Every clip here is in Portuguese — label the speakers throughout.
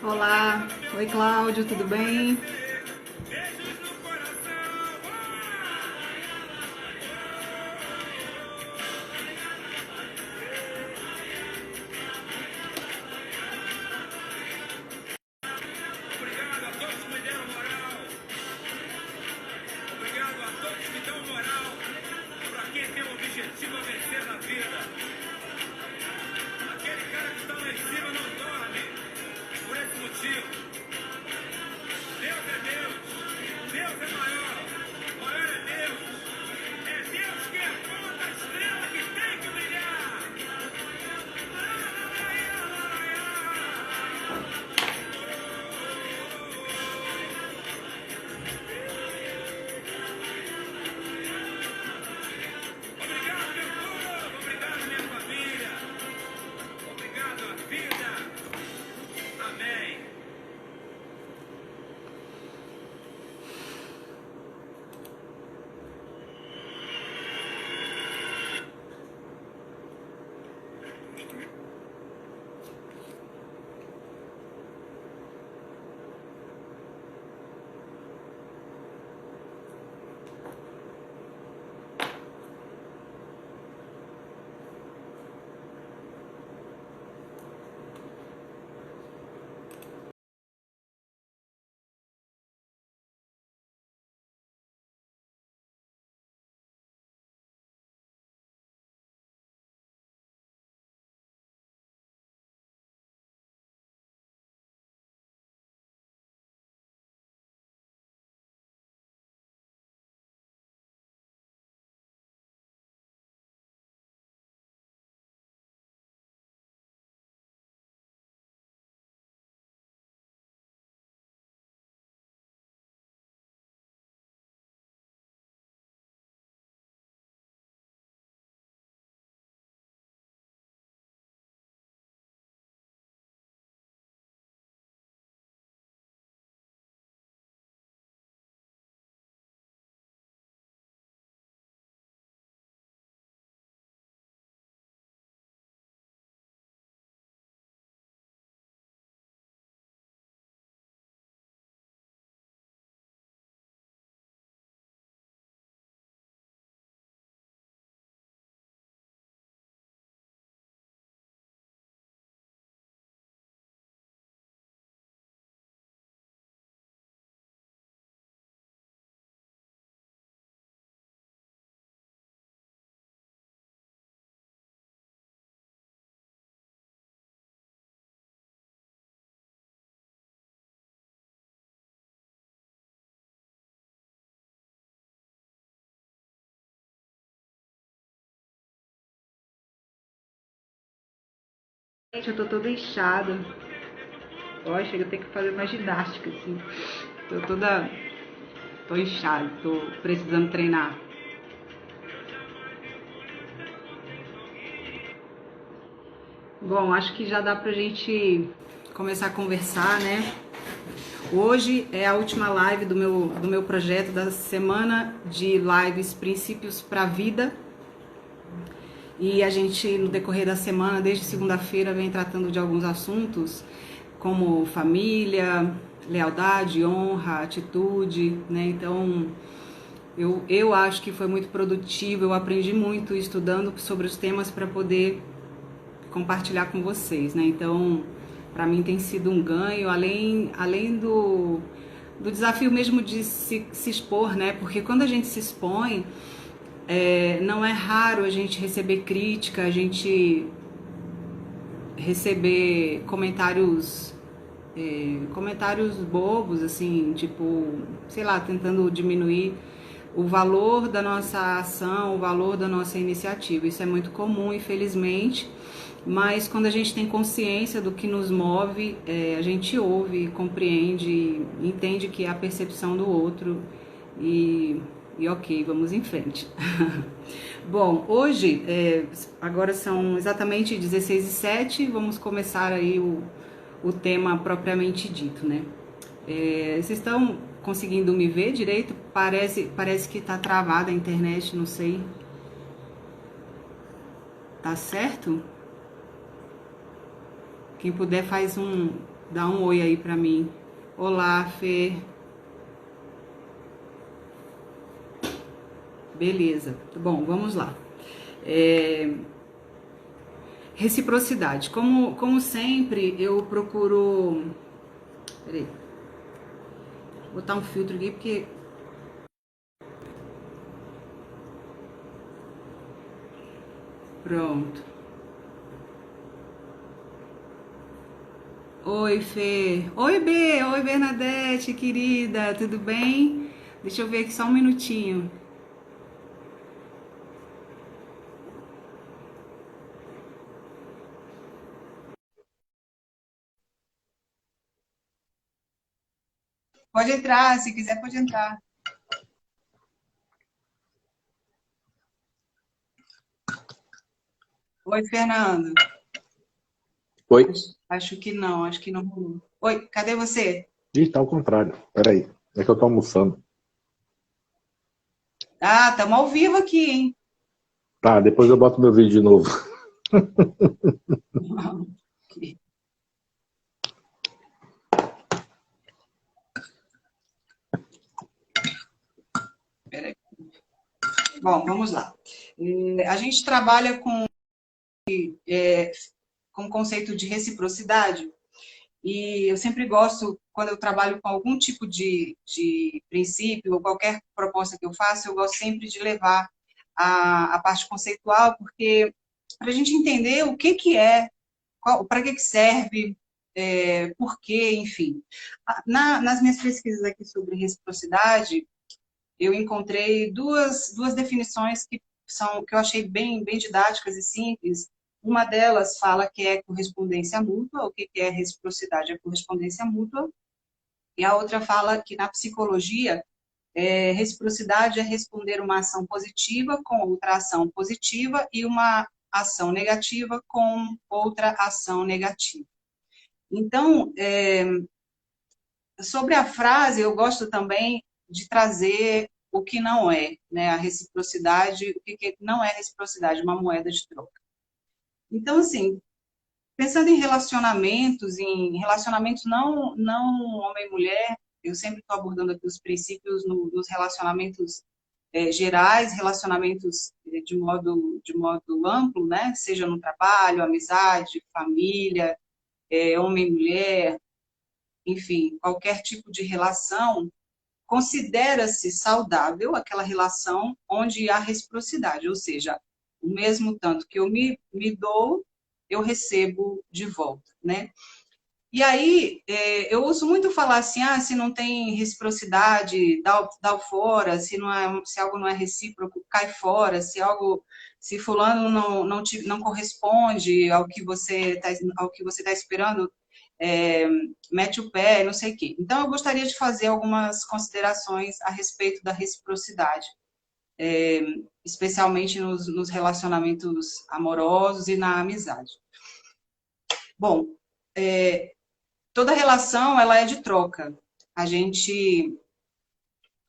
Speaker 1: Olá, oi Cláudio, tudo bem?
Speaker 2: Obrigado a todos que me deram moral. Obrigado a todos que dão moral para quem tem um objetivo a vencer na vida. Aquele cara que está lá em cima não dorme. Por esse motivo. Deus é Deus. Deus é maior. Maior é Deus. É Deus que aponta a estrela que tem que brilhar. Obrigado, meu povo. Obrigado, minha família. Obrigado, a vida. Amém.
Speaker 1: Gente, eu tô toda inchada. Ó, chega a ter que fazer uma ginástica, assim. Tô inchada, tô precisando treinar. Bom, acho que já dá pra gente começar a conversar, né? Hoje é a última live do meu projeto da semana de lives Princípios para a Vida. E a gente, no decorrer da semana, desde segunda-feira, vem tratando de alguns assuntos, como família, lealdade, honra, atitude, né? Então, eu acho que foi muito produtivo, eu aprendi muito estudando sobre os temas para poder compartilhar com vocês, né? Então, para mim tem sido um ganho, além do desafio mesmo de se expor, né? Porque quando a gente se expõe, não é raro a gente receber crítica, a gente receber comentários bobos, assim, tipo, sei lá, tentando diminuir o valor da nossa ação, o valor da nossa iniciativa. Isso é muito comum, infelizmente, mas quando a gente tem consciência do que nos move, a gente ouve, compreende, entende que é a percepção do outro e ok, vamos em frente. Bom, hoje, agora são exatamente 16h07, vamos começar aí o tema propriamente dito, né? Vocês estão conseguindo me ver direito? Parece que tá travada a internet, não sei. Tá certo? Quem puder faz um Dá um oi aí pra mim. Olá, Fê. Beleza. Bom, vamos lá. Reciprocidade. Como sempre, eu procuro... Peraí. Vou botar um filtro aqui, porque... Pronto. Oi, Fê. Oi, B. Oi, Bernadette, querida. Tudo bem? Deixa eu ver aqui só um minutinho. Pode entrar, se quiser pode entrar. Oi, Fernando.
Speaker 3: Oi?
Speaker 1: Acho que não, acho que não rolou. Oi, cadê você?
Speaker 3: Ih, tá ao contrário. Peraí. É que eu tô almoçando.
Speaker 1: Ah, estamos ao vivo aqui, hein?
Speaker 3: Tá, depois eu boto meu vídeo de novo.
Speaker 1: Peraí. Bom, vamos lá. A gente trabalha com o conceito de reciprocidade e eu sempre gosto, quando eu trabalho com algum tipo de princípio ou qualquer proposta que eu faço, eu gosto sempre de levar a parte conceitual, porque para a gente entender o que é, para que serve, por quê, enfim. Nas minhas pesquisas aqui sobre reciprocidade, eu encontrei duas definições que eu achei bem didáticas e simples. Uma delas fala que é correspondência mútua, o que é reciprocidade? É correspondência mútua. E a outra fala que na psicologia, reciprocidade é responder uma ação positiva com outra ação positiva e uma ação negativa com outra ação negativa. Então, sobre a frase, eu gosto também de trazer o que não é, né? A reciprocidade, o que não é reciprocidade, uma moeda de troca. Então, assim, pensando em relacionamentos não homem e mulher, eu sempre estou abordando aqui os princípios nos relacionamentos gerais, relacionamentos de modo amplo, né? Seja no trabalho, amizade, família, homem e mulher, enfim, qualquer tipo de relação, considera-se saudável aquela relação onde há reciprocidade, ou seja, o mesmo tanto que eu me dou, eu recebo de volta, né? E aí, eu ouço muito falar assim, se não tem reciprocidade, dá fora, se algo não é recíproco, cai fora, se fulano não corresponde ao que você tá esperando, mete o pé, não sei o quê. Então, eu gostaria de fazer algumas considerações a respeito da reciprocidade, especialmente nos relacionamentos amorosos e na amizade. Bom, toda relação ela é de troca. A gente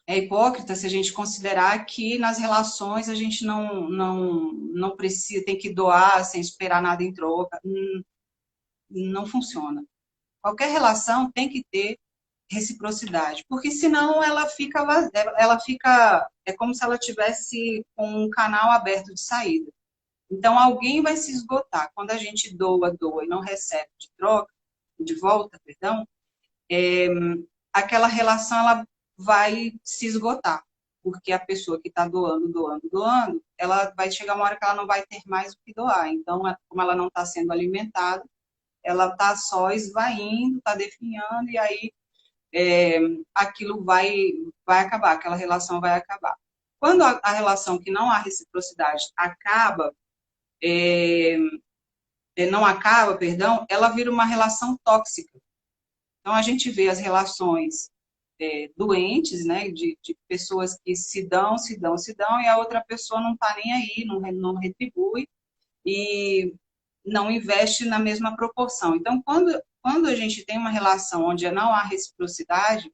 Speaker 1: é hipócrita se a gente considerar que nas relações a gente não precisa, tem que doar sem esperar nada em troca. Não funciona. Qualquer relação tem que ter reciprocidade, porque senão ela fica é como se ela tivesse um canal aberto de saída. Então alguém vai se esgotar. Quando a gente doa e não recebe de volta, perdão, aquela relação ela vai se esgotar, porque a pessoa que está doando, ela vai chegar uma hora que ela não vai ter mais o que doar. Então, como ela não está sendo alimentada, ela está só esvaindo, está definhando, e aí aquilo vai acabar, aquela relação vai acabar. Quando a relação que não há reciprocidade não acaba, perdão, ela vira uma relação tóxica. Então, a gente vê as relações doentes, né, de pessoas que se dão, e a outra pessoa não está nem aí, não retribui e não investe na mesma proporção. Então, quando a gente tem uma relação onde não há reciprocidade,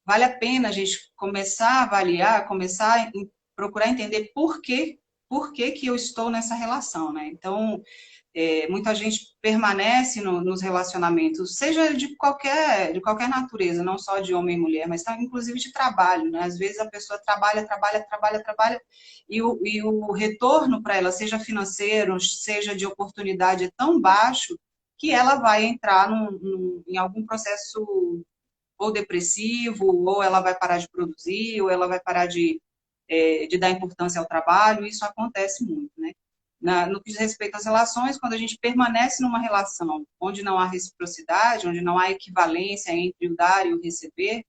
Speaker 1: vale a pena a gente começar a avaliar, começar a procurar entender por que que eu estou nessa relação, né? Então, muita gente permanece nos relacionamentos, seja de qualquer natureza, não só de homem e mulher, mas inclusive de trabalho, né? Às vezes a pessoa trabalha, e o retorno para ela, seja financeiro, seja de oportunidade, é tão baixo que ela vai entrar em algum processo ou depressivo, ou ela vai parar de produzir, ou ela vai parar de dar importância ao trabalho. Isso acontece muito, né? No que diz respeito às relações, quando a gente permanece numa relação onde não há reciprocidade, onde não há equivalência entre o dar e o receber,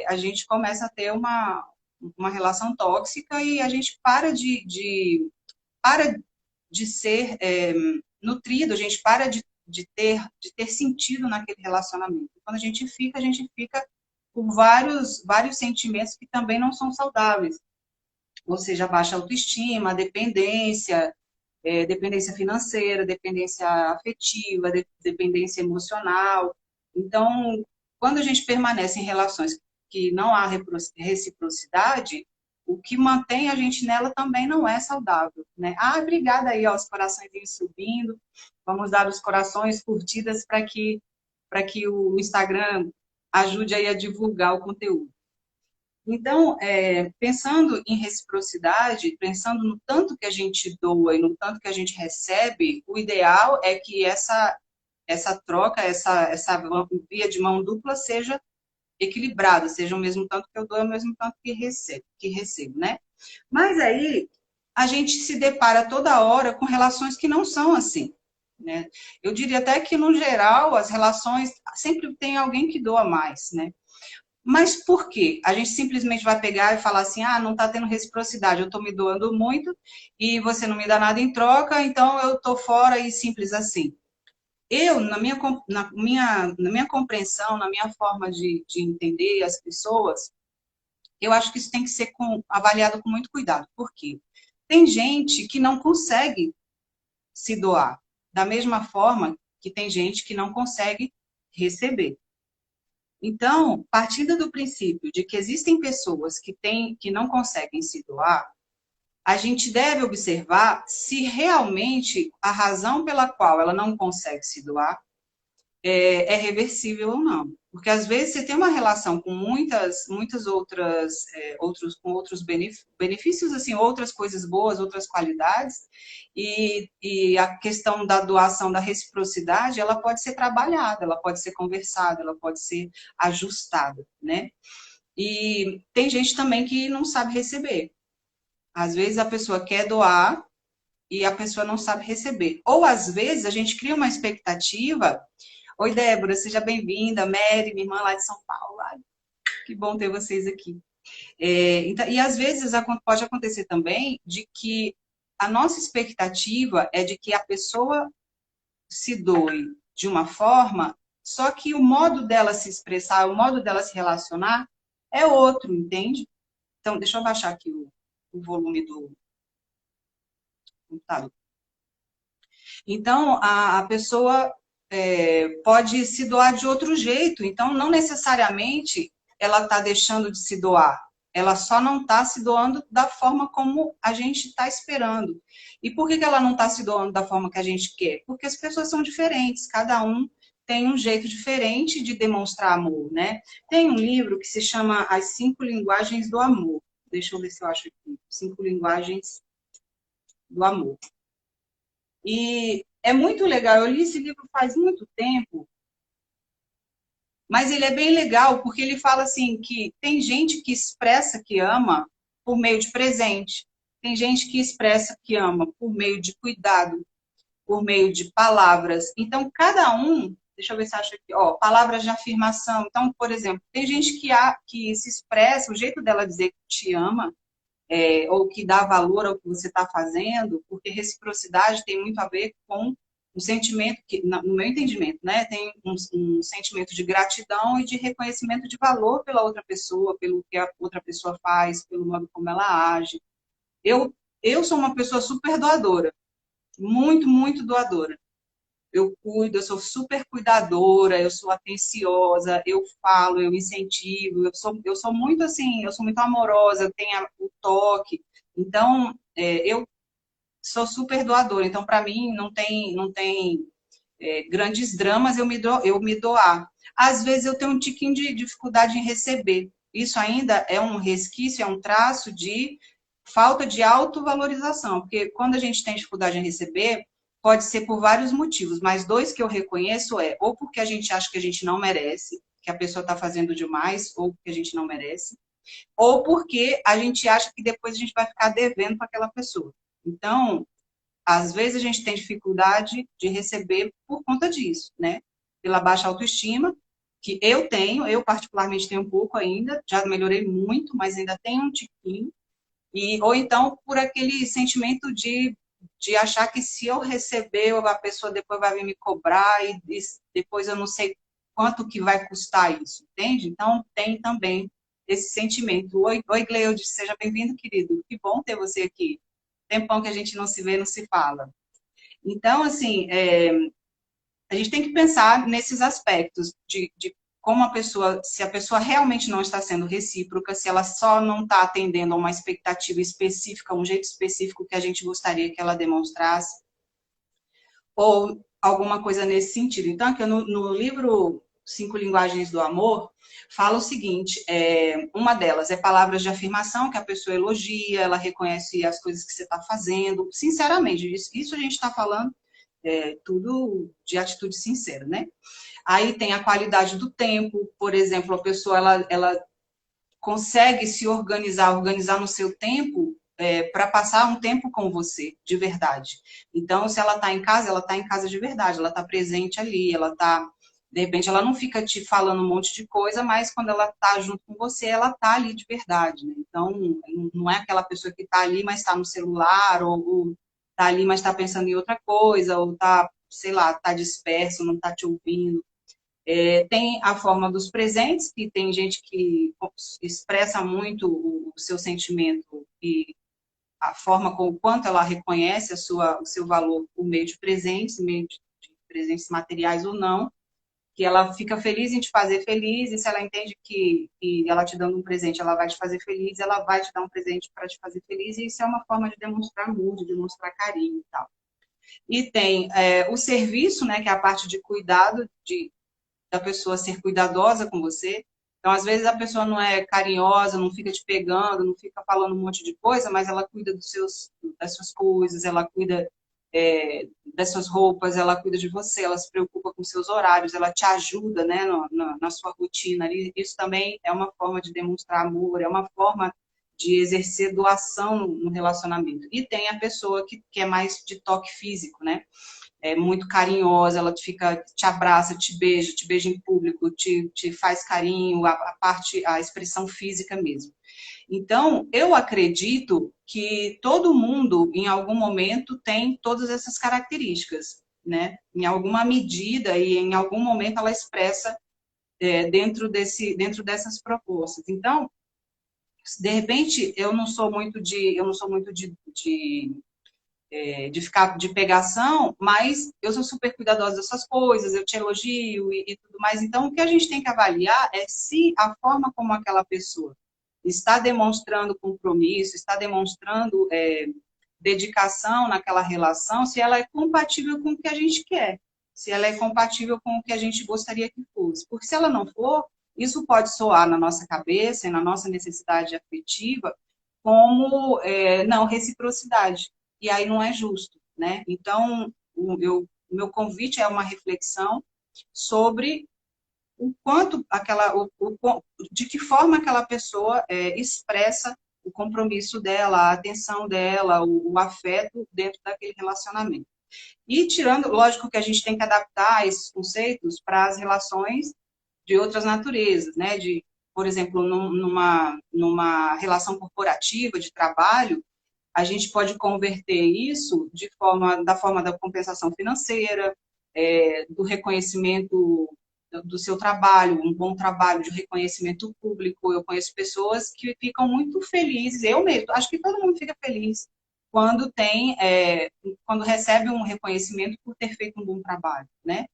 Speaker 1: a gente começa a ter uma relação tóxica e a gente para de ser nutrido, a gente para de ter sentido naquele relacionamento. Quando a gente fica por vários sentimentos que também não são saudáveis. Ou seja, baixa autoestima, dependência financeira, dependência afetiva, dependência emocional. Então, quando a gente permanece em relações que não há reciprocidade, o que mantém a gente nela também não é saudável, né? Obrigada aí, ó, os coraçõezinhos subindo. Vamos dar os corações, curtidas, para que o Instagram ajude aí a divulgar o conteúdo. Então, pensando em reciprocidade, pensando no tanto que a gente doa e no tanto que a gente recebe, o ideal é que essa troca, essa via de mão dupla seja equilibrada, seja o mesmo tanto que eu dou, o mesmo tanto que recebo, né? Mas aí, a gente se depara toda hora com relações que não são assim, né? Eu diria até que, no geral, as relações sempre tem alguém que doa mais, né? Mas por quê? A gente simplesmente vai pegar e falar assim, não está tendo reciprocidade, eu estou me doando muito e você não me dá nada em troca, então eu estou fora e simples assim. Eu, na minha compreensão, na minha forma de entender as pessoas, eu acho que isso tem que ser avaliado com muito cuidado. Por quê? Tem gente que não consegue se doar, da mesma forma que tem gente que não consegue receber. Então, partindo do princípio de que existem pessoas que não conseguem se doar, a gente deve observar se realmente a razão pela qual ela não consegue se doar é reversível ou não. Porque às vezes você tem uma relação com muitas outros benefícios, assim, outras coisas boas, outras qualidades, e a questão da doação, da reciprocidade, ela pode ser trabalhada, ela pode ser conversada, ela pode ser ajustada, né? E tem gente também que não sabe receber. Às vezes a pessoa quer doar e a pessoa não sabe receber. Ou às vezes a gente cria uma expectativa. Oi, Débora, seja bem-vinda. Mary, minha irmã lá de São Paulo. Ai, que bom ter vocês aqui. Então, e às vezes pode acontecer também de que a nossa expectativa é de que a pessoa se doe de uma forma, só que o modo dela se expressar, o modo dela se relacionar é outro, entende? Então, deixa eu abaixar aqui o volume do computador. Então, a pessoa pode se doar de outro jeito. Então, não necessariamente ela está deixando de se doar. Ela só não está se doando da forma como a gente está esperando. E por que ela não está se doando da forma que a gente quer? Porque as pessoas são diferentes. Cada um tem um jeito diferente de demonstrar amor, né? Tem um livro que se chama As 5 Linguagens do Amor. Deixa eu ver se eu acho aqui. 5 Linguagens do Amor. E é muito legal, eu li esse livro faz muito tempo, mas ele é bem legal porque ele fala assim que tem gente que expressa que ama por meio de presente, tem gente que expressa que ama por meio de cuidado, por meio de palavras. Então, cada um, deixa eu ver se acha aqui, palavras de afirmação. Então, por exemplo, tem gente que se expressa, o jeito dela dizer que te ama, ou que dá valor ao que você está fazendo, porque reciprocidade tem muito a ver com um sentimento que, no meu entendimento, né, tem um sentimento de gratidão e de reconhecimento de valor pela outra pessoa, pelo que a outra pessoa faz, pelo modo como ela age. Eu sou uma pessoa super doadora, muito, muito doadora. Eu cuido, eu sou super cuidadora, eu sou atenciosa, eu falo, eu incentivo, eu sou muito assim, eu sou muito amorosa, eu tenho o toque. Então, eu sou super doadora, então para mim não tem grandes dramas eu me doar. Às vezes eu tenho um tiquinho de dificuldade em receber. Isso ainda é um resquício, é um traço de falta de autovalorização, porque quando a gente tem dificuldade em receber, pode ser por vários motivos, mas dois que eu reconheço é ou porque a gente acha que a gente não merece, que a pessoa está fazendo demais, ou porque a gente não merece, ou porque a gente acha que depois a gente vai ficar devendo para aquela pessoa. Então, às vezes a gente tem dificuldade de receber por conta disso, né? Pela baixa autoestima, que eu particularmente tenho um pouco ainda, já melhorei muito, mas ainda tenho um tiquinho, ou então por aquele sentimento de achar que se eu receber, a pessoa depois vai vir me cobrar e depois eu não sei quanto que vai custar isso, entende? Então tem também esse sentimento. Oi, Gleide, seja bem-vindo, querido. Que bom ter você aqui. Tempão que a gente não se vê, não se fala. Então, assim, a gente tem que pensar nesses aspectos de como a pessoa, se a pessoa realmente não está sendo recíproca, se ela só não está atendendo a uma expectativa específica, um jeito específico que a gente gostaria que ela demonstrasse, ou alguma coisa nesse sentido. Então, aqui no livro Cinco Linguagens do Amor, fala o seguinte, uma delas é palavras de afirmação, que a pessoa elogia, ela reconhece as coisas que você está fazendo, sinceramente, isso a gente está falando tudo de atitude sincera, né? Aí tem a qualidade do tempo, por exemplo, a pessoa ela consegue se organizar no seu tempo para passar um tempo com você, de verdade. Então, se ela está em casa de verdade, ela está presente ali, ela está, de repente, ela não fica te falando um monte de coisa, mas quando ela está junto com você, ela está ali de verdade, né? Então, não é aquela pessoa que está ali, mas está no celular, ou está ali, mas está pensando em outra coisa, ou está, sei lá, está disperso, não está te ouvindo. Tem a forma dos presentes, que tem gente que expressa muito o seu sentimento e a forma com o quanto ela reconhece o seu valor por meio de presentes materiais ou não, que ela fica feliz em te fazer feliz, e se ela entende que ela te dando um presente, ela vai te fazer feliz, ela vai te dar um presente para te fazer feliz, e isso é uma forma de demonstrar amor, de demonstrar carinho e tal. E tem o serviço, né, que é a parte de cuidado, da pessoa ser cuidadosa com você. Então, às vezes, a pessoa não é carinhosa, não fica te pegando, não fica falando um monte de coisa, mas ela cuida das suas coisas, ela cuida das suas roupas, ela cuida de você, ela se preocupa com seus horários, ela te ajuda, né, na sua rotina. Isso também é uma forma de demonstrar amor, é uma forma de exercer doação no relacionamento. E tem a pessoa que é mais de toque físico, né? É muito carinhosa, ela te abraça, te beija em público, te faz carinho, a expressão física mesmo. Então, eu acredito que todo mundo, em algum momento, tem todas essas características, né? Em alguma medida e em algum momento ela expressa dentro dessas propostas. Então, de repente, eu não sou muito de ficar de pegação, mas eu sou super cuidadosa dessas coisas, eu te elogio e tudo mais. Então, o que a gente tem que avaliar é se a forma como aquela pessoa está demonstrando compromisso, está demonstrando dedicação naquela relação, se ela é compatível com o que a gente quer, se ela é compatível com o que a gente gostaria que fosse. Porque se ela não for, isso pode soar na nossa cabeça e na nossa necessidade afetiva como não reciprocidade. E aí não é justo, né? Então, o meu convite é uma reflexão sobre o quanto de que forma aquela pessoa expressa o compromisso dela, a atenção dela, o afeto dentro daquele relacionamento. E tirando, lógico que a gente tem que adaptar esses conceitos para as relações de outras naturezas, né? Por exemplo, numa relação corporativa de trabalho, a gente pode converter isso da forma da compensação financeira, do reconhecimento do seu trabalho, um bom trabalho de reconhecimento público. Eu conheço pessoas que ficam muito felizes, eu mesmo, acho que todo mundo fica feliz quando quando recebe um reconhecimento por ter feito um bom trabalho, né?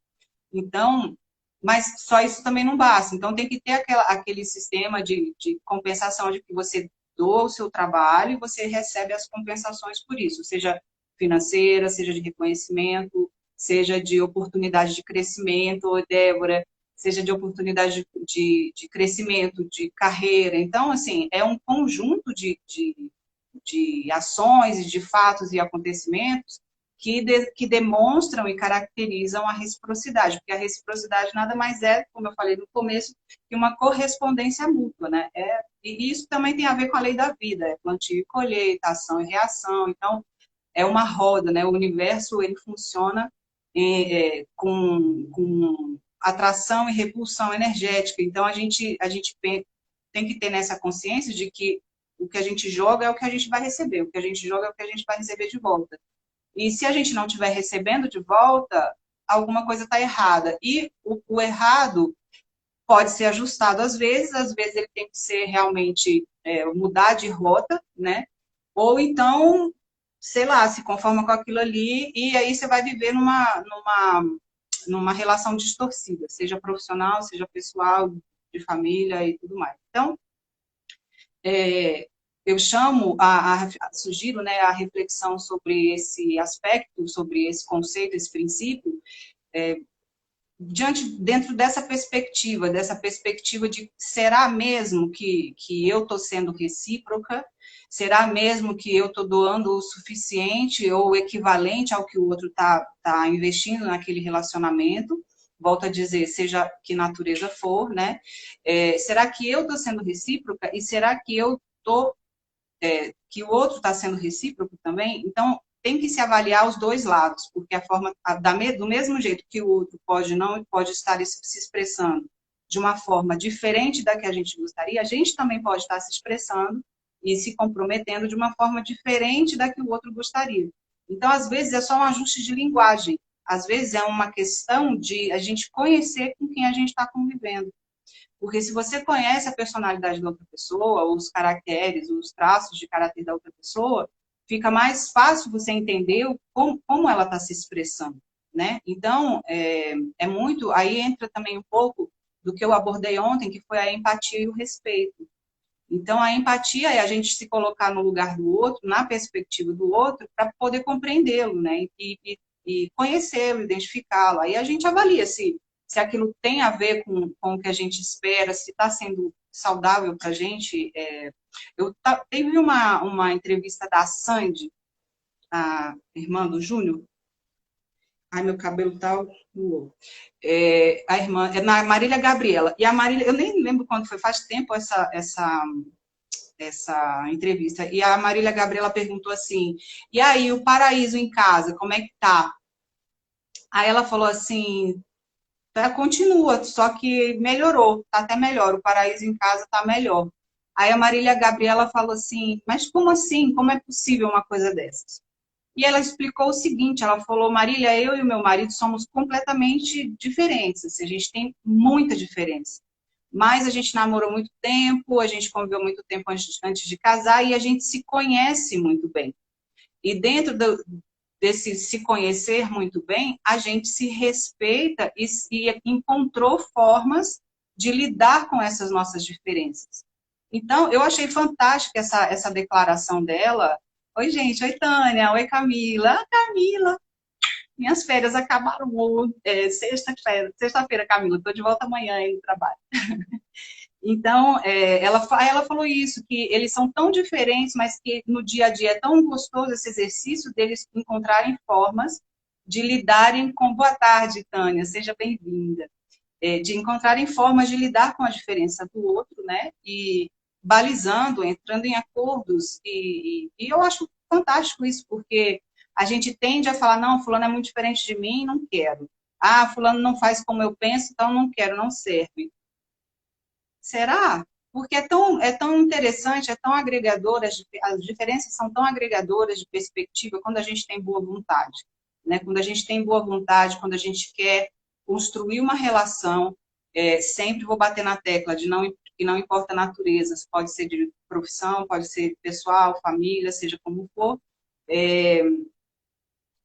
Speaker 1: Então, mas só isso também não basta. Então, tem que ter aquele sistema de compensação de que você doa o seu trabalho e você recebe as compensações por isso, seja financeira, seja de reconhecimento, seja de oportunidade de crescimento, Débora, seja de oportunidade de crescimento, de carreira. Então, assim, é um conjunto de ações, de fatos e acontecimentos que demonstram e caracterizam a reciprocidade, porque a reciprocidade nada mais é, como eu falei no começo, que uma correspondência mútua, né? E isso também tem a ver com a lei da vida, é plantio e colheita, ação e reação, então é uma roda, né? O universo, ele funciona com atração e repulsão energética, então a gente tem que ter nessa consciência de que o que a gente joga é o que a gente vai receber, o que a gente joga é o que a gente vai receber de volta. E se a gente não estiver recebendo de volta, alguma coisa está errada. E o errado pode ser ajustado às vezes ele tem que ser realmente mudar de rota, né? Ou então, sei lá, se conforma com aquilo ali, e aí você vai viver numa relação distorcida, seja profissional, seja pessoal, de família e tudo mais. Então, eu sugiro, né, a reflexão sobre esse aspecto, sobre esse conceito, esse princípio, dentro dessa perspectiva de será mesmo que eu estou sendo recíproca? Será mesmo que eu estou doando o suficiente ou o equivalente ao que o outro está investindo naquele relacionamento? Volto a dizer, seja que natureza for, né? Será que eu estou sendo recíproca e será que que o outro está sendo recíproco também? Então, tem que se avaliar os dois lados, porque do mesmo jeito que o outro pode estar se expressando de uma forma diferente da que a gente gostaria, a gente também pode estar se expressando e se comprometendo de uma forma diferente da que o outro gostaria. Então, às vezes, é só um ajuste de linguagem. Às vezes, é uma questão de a gente conhecer com quem a gente está convivendo. Porque se você conhece a personalidade da outra pessoa, os caracteres, os traços de caráter da outra pessoa, fica mais fácil você entender como ela está se expressando, né? Então, muito... Aí entra também um pouco do que eu abordei ontem, que foi a empatia e o respeito. Então, a empatia é a gente se colocar no lugar do outro, na perspectiva do outro, para poder compreendê-lo, né? E conhecê-lo, identificá-lo. Aí a gente avalia se aquilo tem a ver com o que a gente espera, se está sendo saudável para a gente. Teve uma entrevista da Sandy, a irmã do Júnior. Ai, meu cabelo tá... a irmã, na Marília Gabriela. E a Marília, eu nem lembro quando foi, faz tempo essa entrevista. E a Marília Gabriela perguntou assim, e aí, o paraíso em casa, como é que tá? Aí ela falou assim, continua, só que melhorou, tá até melhor, o paraíso em casa tá melhor. Aí a Marília Gabriela falou assim, mas como assim? Como é possível uma coisa dessas? E ela explicou o seguinte, ela falou, Marília, eu e o meu marido somos completamente diferentes, assim, a gente tem muita diferença. Mas a gente namorou muito tempo, a gente conviveu muito tempo antes de casar e a gente se conhece muito bem. E dentro desse se conhecer muito bem, a gente se respeita e encontrou formas de lidar com essas nossas diferenças. Então, eu achei fantástica essa declaração dela. Oi, gente. Oi, Tânia. Oi, Camila. Camila. Minhas férias acabaram sexta-feira, Camila. Estou de volta amanhã aí no trabalho. Então, ela falou isso, que eles são tão diferentes, mas que no dia a dia é tão gostoso esse exercício deles encontrarem formas de lidarem com... Boa tarde, Tânia, seja bem-vinda. De encontrarem formas de lidar com a diferença do outro, né? E balizando, entrando em acordos. E eu acho fantástico isso, porque a gente tende a falar, não, fulano é muito diferente de mim, não quero. Ah, fulano não faz como eu penso, então não quero, não serve. Será? Porque é tão interessante, é tão agregador, as diferenças são tão agregadoras de perspectiva quando a gente tem boa vontade. Né? Quando a gente tem boa vontade, quando a gente quer construir uma relação, sempre vou bater na tecla de que não importa a natureza, pode ser de profissão, pode ser pessoal, família, seja como for,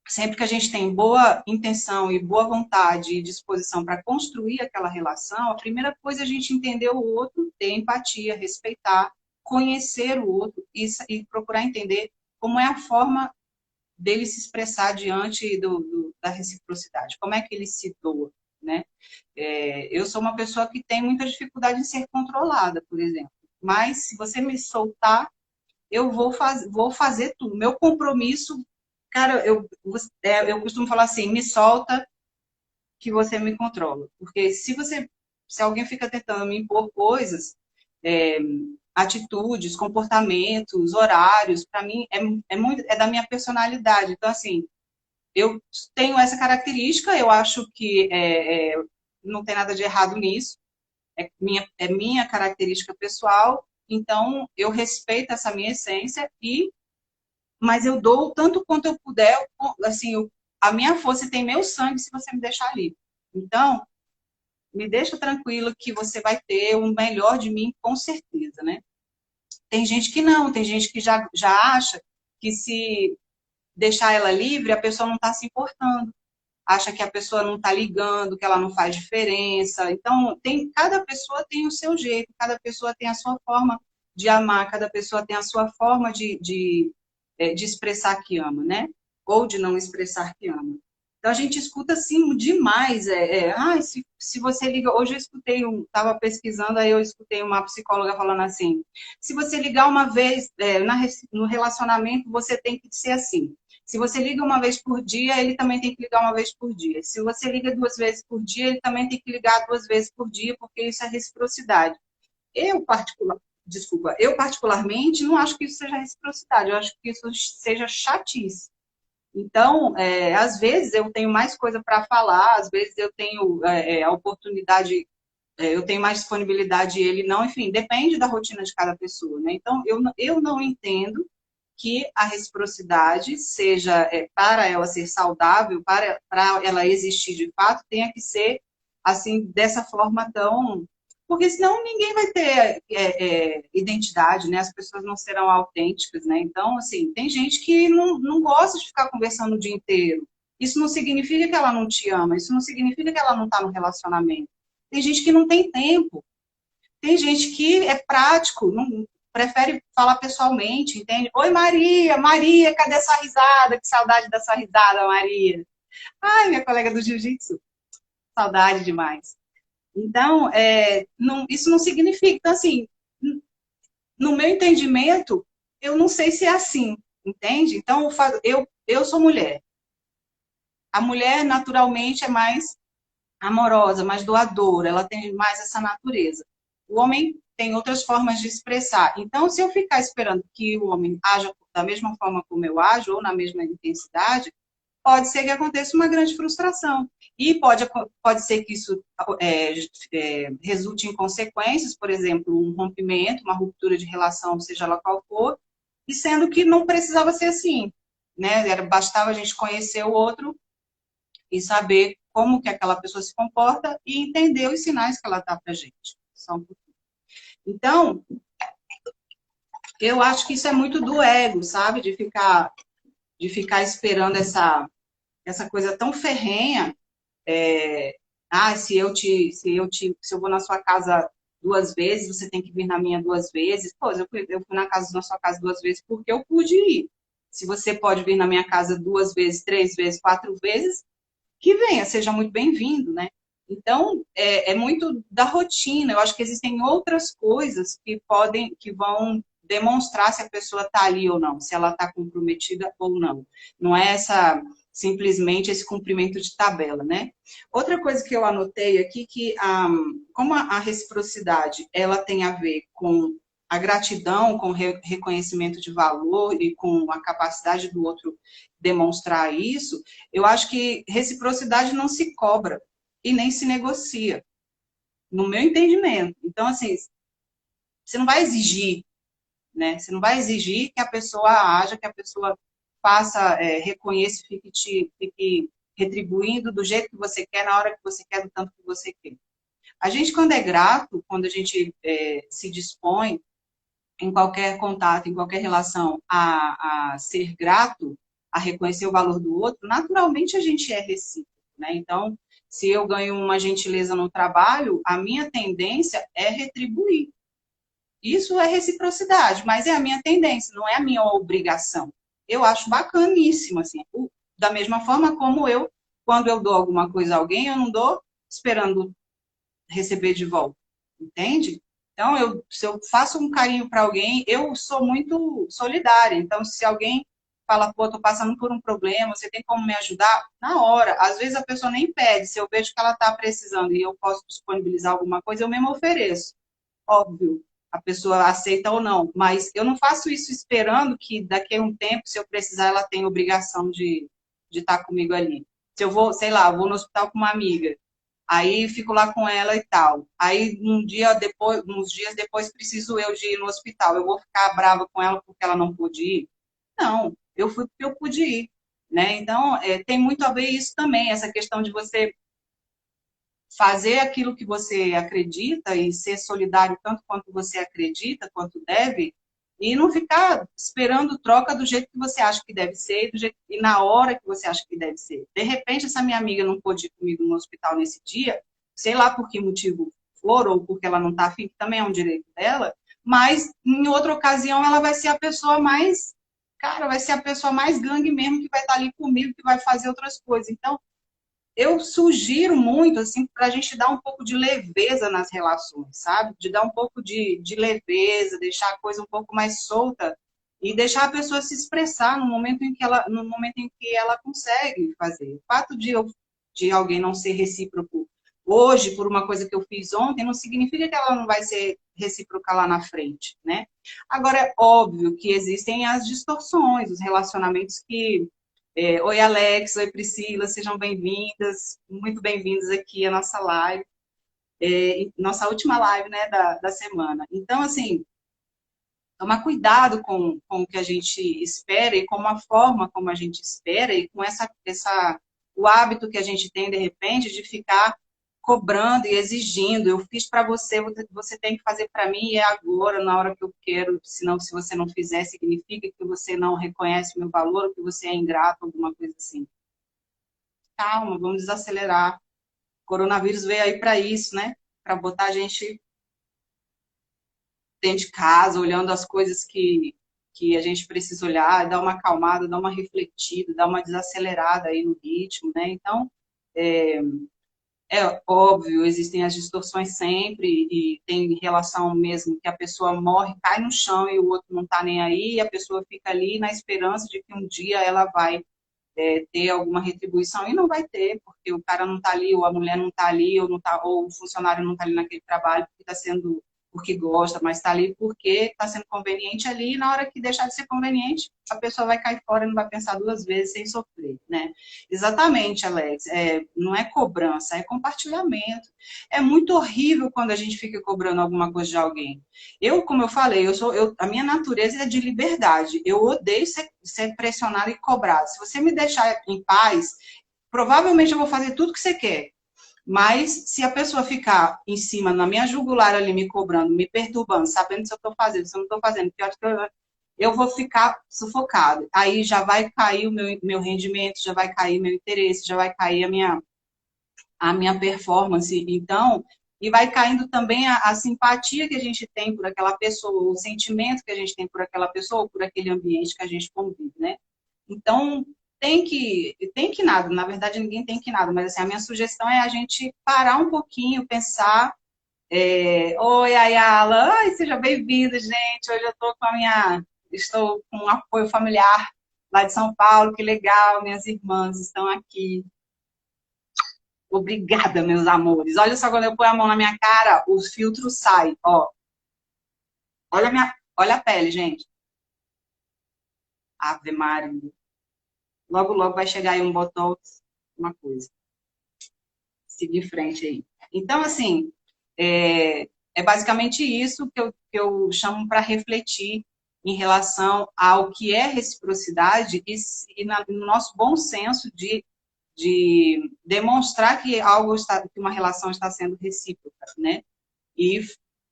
Speaker 1: sempre que a gente tem boa intenção e boa vontade e disposição para construir aquela relação, a primeira coisa é a gente entender o outro, ter empatia, respeitar, conhecer o outro e procurar entender como é a forma dele se expressar diante da reciprocidade. Como é que ele se doa, né? Eu sou uma pessoa que tem muita dificuldade em ser controlada, por exemplo. Mas se você me soltar, eu vou fazer tudo. Meu compromisso, cara, eu costumo falar assim, me solta que você me controla. Porque se alguém fica tentando me impor coisas, atitudes, comportamentos, horários, para mim é da minha personalidade. Então, assim, eu tenho essa característica, eu acho que não tem nada de errado nisso, é minha característica pessoal, então eu respeito essa minha essência, mas eu dou o tanto quanto eu puder, assim, a minha força tem meu sangue se você me deixar livre. Então, me deixa tranquila que você vai ter o melhor de mim, com certeza, né? Tem gente que não, tem gente que já acha que se deixar ela livre, a pessoa não está se importando. Acha que a pessoa não está ligando, que ela não faz diferença. Então, cada pessoa tem o seu jeito, cada pessoa tem a sua forma de amar, cada pessoa tem a sua forma de expressar que ama, né? Ou de não expressar que ama. Então, a gente escuta, assim, demais. Se você liga... Hoje eu escutei, estava pesquisando, aí eu escutei uma psicóloga falando assim, se você ligar uma vez no relacionamento, você tem que ser assim. Se você liga uma vez por dia, ele também tem que ligar uma vez por dia. Se você liga 2 vezes por dia, ele também tem que ligar 2 vezes por dia, porque isso é reciprocidade. Eu particularmente não acho que isso seja reciprocidade, eu acho que isso seja chatice. Então, às vezes eu tenho mais coisa para falar, às vezes eu tenho a oportunidade, eu tenho mais disponibilidade e ele não, enfim, depende da rotina de cada pessoa, né? Então, eu não entendo que a reciprocidade seja, para ela ser saudável, para ela existir de fato, tenha que ser, assim, dessa forma tão... Porque senão ninguém vai ter identidade, né? As pessoas não serão autênticas, né? Então, assim, tem gente que não gosta de ficar conversando o dia inteiro. Isso não significa que ela não te ama, isso não significa que ela não está no relacionamento. Tem gente que não tem tempo. Tem gente que é prático, não prefere falar pessoalmente, entende? Oi, Maria, Maria, cadê essa risada? Que saudade dessa risada, Maria. Ai, minha colega do jiu-jitsu. Saudade demais. Então, isso não significa. Então, assim, no meu entendimento, eu não sei se é assim, entende? Então, eu sou mulher. A mulher, naturalmente, é mais amorosa, mais doadora, ela tem mais essa natureza. O homem tem outras formas de expressar. Então, se eu ficar esperando que o homem haja da mesma forma como eu ajo, ou na mesma intensidade, pode ser que aconteça uma grande frustração. E pode ser que isso resulte em consequências, por exemplo, um rompimento, uma ruptura de relação, seja lá qual for, e sendo que não precisava ser assim, né? Bastava a gente conhecer o outro e saber como que aquela pessoa se comporta e entender os sinais que ela dá pra gente. Só um pouquinho. Então, eu acho que isso é muito do ego, sabe? De ficar esperando essa coisa tão ferrenha. Se eu vou na sua casa 2 vezes, você tem que vir na minha 2 vezes. Pô, eu fui na sua casa 2 vezes porque eu pude ir. Se você pode vir na minha casa 2 vezes, 3 vezes, 4 vezes, que venha, seja muito bem-vindo, né? Então, é muito da rotina. Eu acho que existem outras coisas que vão demonstrar se a pessoa está ali ou não, se ela está comprometida ou não. Não é simplesmente esse cumprimento de tabela, né? Outra coisa que eu anotei aqui, que como a reciprocidade, ela tem a ver com a gratidão, com o reconhecimento de valor e com a capacidade do outro demonstrar isso, eu acho que reciprocidade não se cobra e nem se negocia, no meu entendimento. Então, assim, você não vai exigir, né? Você não vai exigir que a pessoa haja, que a pessoa faça, reconheça, fique retribuindo do jeito que você quer, na hora que você quer, do tanto que você quer. A gente, quando é grato, quando a gente se dispõe em qualquer contato, em qualquer relação, a ser grato, a reconhecer o valor do outro, naturalmente a gente é recíproco, né? Então, se eu ganho uma gentileza no trabalho, a minha tendência é retribuir. Isso é reciprocidade, mas é a minha tendência, não é a minha obrigação. eu acho bacaníssimo, assim. Da mesma forma como eu, quando eu dou alguma coisa a alguém, eu não dou esperando receber de volta, entende? Então, se eu faço um carinho para alguém, eu sou muito solidária. Então, se alguém fala, pô, tô passando por um problema, você tem como me ajudar? Na hora. Às vezes a pessoa nem pede, se eu vejo que ela está precisando e eu posso disponibilizar alguma coisa, eu mesmo ofereço. Óbvio, a pessoa aceita ou não, mas eu não faço isso esperando que daqui a um tempo, se eu precisar, ela tenha obrigação de estar comigo ali. Se eu vou, sei lá, vou no hospital com uma amiga, aí fico lá com ela e tal. Aí uns dias depois preciso eu de ir no hospital. Eu vou ficar brava com ela porque ela não pôde ir? Não, eu fui porque eu pude ir, né? Então, tem muito a ver isso também, essa questão de você fazer aquilo que você acredita e ser solidário tanto quanto você acredita, quanto deve, e não ficar esperando troca do jeito que você acha que deve ser e na hora que você acha que deve ser. De repente, essa minha amiga não pôde ir comigo no hospital nesse dia, sei lá por que motivo for, ou porque ela não está afim, que também é um direito dela, mas em outra ocasião ela vai ser a pessoa mais, cara, vai ser a pessoa mais gangue mesmo que vai estar ali comigo, que vai fazer outras coisas. Então, eu sugiro muito, assim, para a gente dar um pouco de leveza nas relações, sabe? De dar um pouco de leveza, deixar a coisa um pouco mais solta e deixar a pessoa se expressar no momento em que ela consegue fazer. O fato de alguém não ser recíproco hoje, por uma coisa que eu fiz ontem, não significa que ela não vai ser recíproca lá na frente, né? Agora, é óbvio que existem as distorções, os relacionamentos que oi, Alex, oi, Priscila, sejam bem-vindas, muito bem-vindos aqui à nossa live, nossa última live, né, da semana. Então, assim, tomar cuidado com o que a gente espera e com a forma como a gente espera e com o hábito que a gente tem, de repente, de ficar cobrando e exigindo. Eu fiz para você, você tem que fazer para mim e é agora, na hora que eu quero. Senão, se você não fizer, significa que você não reconhece o meu valor, ou que você é ingrato, alguma coisa assim. Calma, vamos desacelerar. O coronavírus veio aí para isso, né? Para botar a gente dentro de casa, olhando as coisas que a gente precisa olhar, dar uma acalmada, dar uma refletida, dar uma desacelerada aí no ritmo, né? Então, é, é óbvio, existem as distorções sempre e tem relação mesmo que a pessoa morre, cai no chão e o outro não está nem aí, e a pessoa fica ali na esperança de que um dia ela vai ter alguma retribuição, e não vai ter, porque o cara não está ali, ou a mulher não está ali, ou o funcionário não está ali naquele trabalho porque está sendo porque gosta, mas está ali porque está sendo conveniente ali, e na hora que deixar de ser conveniente, a pessoa vai cair fora e não vai pensar duas vezes sem sofrer, né? Exatamente, Alex. Não é cobrança, é compartilhamento. É muito horrível quando a gente fica cobrando alguma coisa de alguém. Como eu falei, a minha natureza é de liberdade. Eu odeio ser pressionada e cobrada. Se você me deixar em paz, provavelmente eu vou fazer tudo que você quer. Mas se a pessoa ficar em cima, na minha jugular ali, me cobrando, me perturbando, sabendo se eu estou fazendo, se eu não estou fazendo, pior que eu vou ficar sufocada. Aí já vai cair o meu rendimento, já vai cair meu interesse, já vai cair a minha performance. Então, e vai caindo também a simpatia que a gente tem por aquela pessoa, o sentimento que a gente tem por aquela pessoa, ou por aquele ambiente que a gente convive, né? Então, tem que nada, na verdade ninguém tem que nada, mas assim, a minha sugestão é a gente parar um pouquinho, pensar, oi, Ayala, ai, seja bem-vinda, gente, hoje estou com um apoio familiar lá de São Paulo, que legal, minhas irmãs estão aqui. Obrigada, meus amores. Olha só, quando eu ponho a mão na minha cara, os filtros saem, ó. Olha a pele, gente. Ave Maria. Logo, logo vai chegar aí um botox, uma coisa. Seguir em frente aí. Então, assim, é basicamente isso que eu chamo para refletir em relação ao que é reciprocidade e no nosso bom senso de demonstrar que que uma relação está sendo recíproca, né? E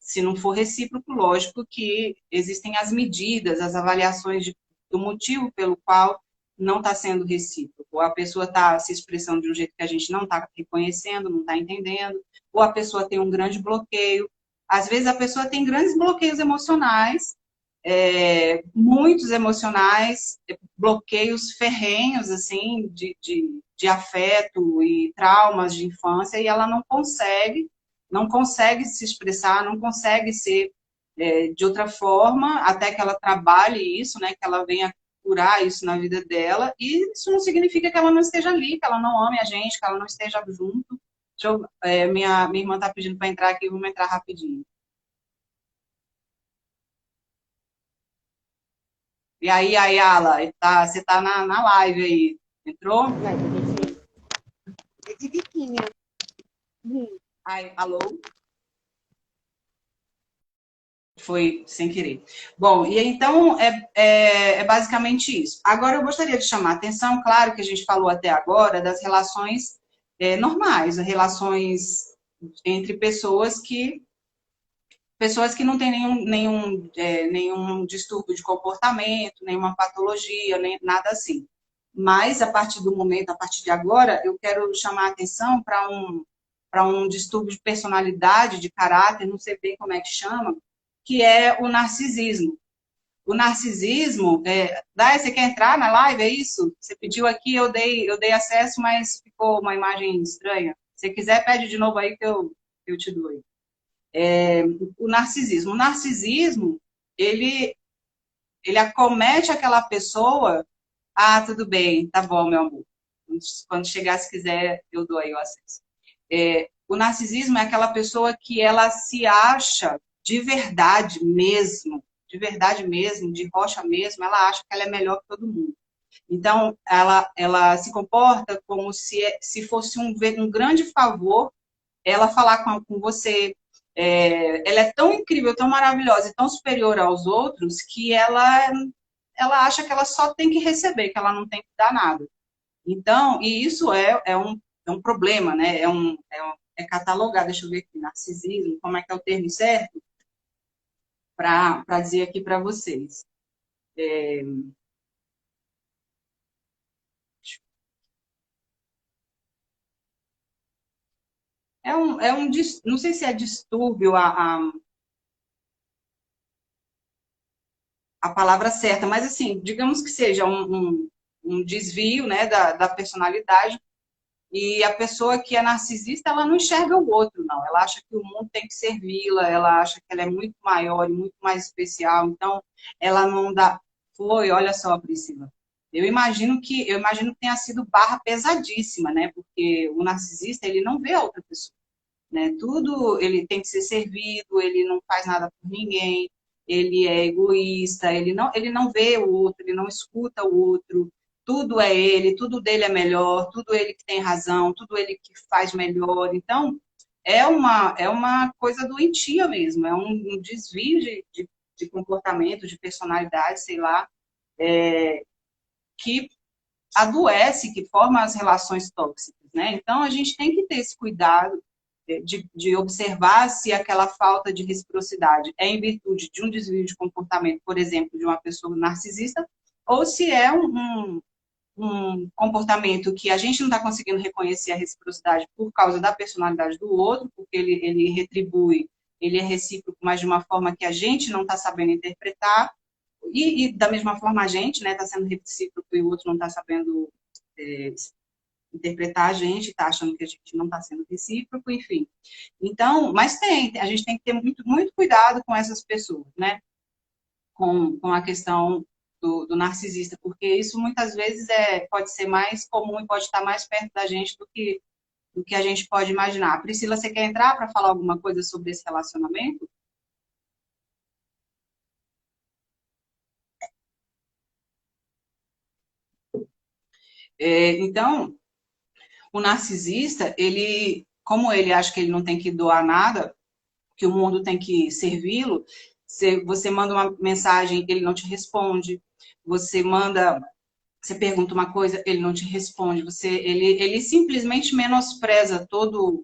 Speaker 1: se não for recíproco, lógico que existem as medidas, as avaliações do motivo pelo qual não está sendo recíproco. Ou a pessoa está se expressando de um jeito que a gente não está reconhecendo, não está entendendo, ou a pessoa tem um grande bloqueio. Às vezes a pessoa tem grandes bloqueios emocionais muitos emocionais, bloqueios ferrenhos, assim, de afeto e traumas de infância, e ela não consegue se expressar, não consegue ser de outra forma, até que ela trabalhe isso, né, que ela venha curar isso na vida dela, e isso não significa que ela não esteja ali, que ela não ame a gente, que ela não esteja junto. Minha irmã está pedindo para entrar aqui, vamos entrar rapidinho. E aí, Ayala, você está na live aí, entrou?
Speaker 4: Vai, é de biquinho.
Speaker 1: Ai, alô? Foi sem querer. Bom, e então é basicamente isso. Agora eu gostaria de chamar a atenção, claro que a gente falou até agora das relações normais, relações entre pessoas que não têm nenhum distúrbio de comportamento, nenhuma patologia, nem nada assim. Mas, a partir do momento, a partir de agora, eu quero chamar a atenção para um distúrbio de personalidade, de caráter, não sei bem como é que chama, que é o narcisismo. O narcisismo, Dai, você quer entrar na live, é isso? Você pediu aqui, eu dei acesso, mas ficou uma imagem estranha. Se quiser, pede de novo aí que eu te dou. O narcisismo. O narcisismo, ele acomete aquela pessoa. Ah, tudo bem, tá bom, meu amor. Quando chegar, se quiser, eu dou aí o acesso. O narcisismo é aquela pessoa que ela se acha de verdade mesmo, de rocha mesmo, ela acha que ela é melhor que todo mundo. Então, ela se comporta como se fosse um grande favor ela falar com você. Ela é tão incrível, tão maravilhosa e tão superior aos outros que ela acha que ela só tem que receber, que ela não tem que dar nada. Então, e isso é um problema, né? É catalogado, deixa eu ver aqui, narcisismo, como é que é o termo certo? Para dizer aqui para vocês. Não sei se é distúrbio a palavra certa, mas assim, digamos que seja um desvio, né, da personalidade. E a pessoa que é narcisista, ela não enxerga o outro, não. Ela acha que o mundo tem que servi-la, ela acha que ela é muito maior e muito mais especial. Então, ela não dá. Olha só, Priscila. Eu imagino que tenha sido barra pesadíssima, né? Porque o narcisista, ele não vê a outra pessoa, né? Tudo ele tem que ser servido, ele não faz nada por ninguém, ele é egoísta, ele não vê o outro, ele não escuta o outro, tudo é ele, tudo dele é melhor, tudo ele que tem razão, tudo ele que faz melhor. Então, é uma coisa doentia mesmo, é um desvio de comportamento, de personalidade, sei lá, que adoece, que forma as relações tóxicas, né? Então, a gente tem que ter esse cuidado de observar se aquela falta de reciprocidade é em virtude de um desvio de comportamento, por exemplo, de uma pessoa narcisista, ou se é um comportamento que a gente não está conseguindo reconhecer a reciprocidade por causa da personalidade do outro, porque ele retribui, ele é recíproco, mas de uma forma que a gente não está sabendo interpretar, e da mesma forma a gente está sendo recíproco e o outro não está sabendo interpretar a gente, está achando que a gente não está sendo recíproco, enfim. Então, mas a gente tem que ter muito, muito cuidado com essas pessoas, né? Com a questão do narcisista, porque isso muitas vezes pode ser mais comum e pode estar mais perto da gente do que a gente pode imaginar. Priscila, você quer entrar para falar alguma coisa sobre esse relacionamento? Então, o narcisista, como ele acha que ele não tem que doar nada, que o mundo tem que servi-lo, você manda uma mensagem, ele não te responde, você pergunta uma coisa, ele não te responde, ele simplesmente menospreza todo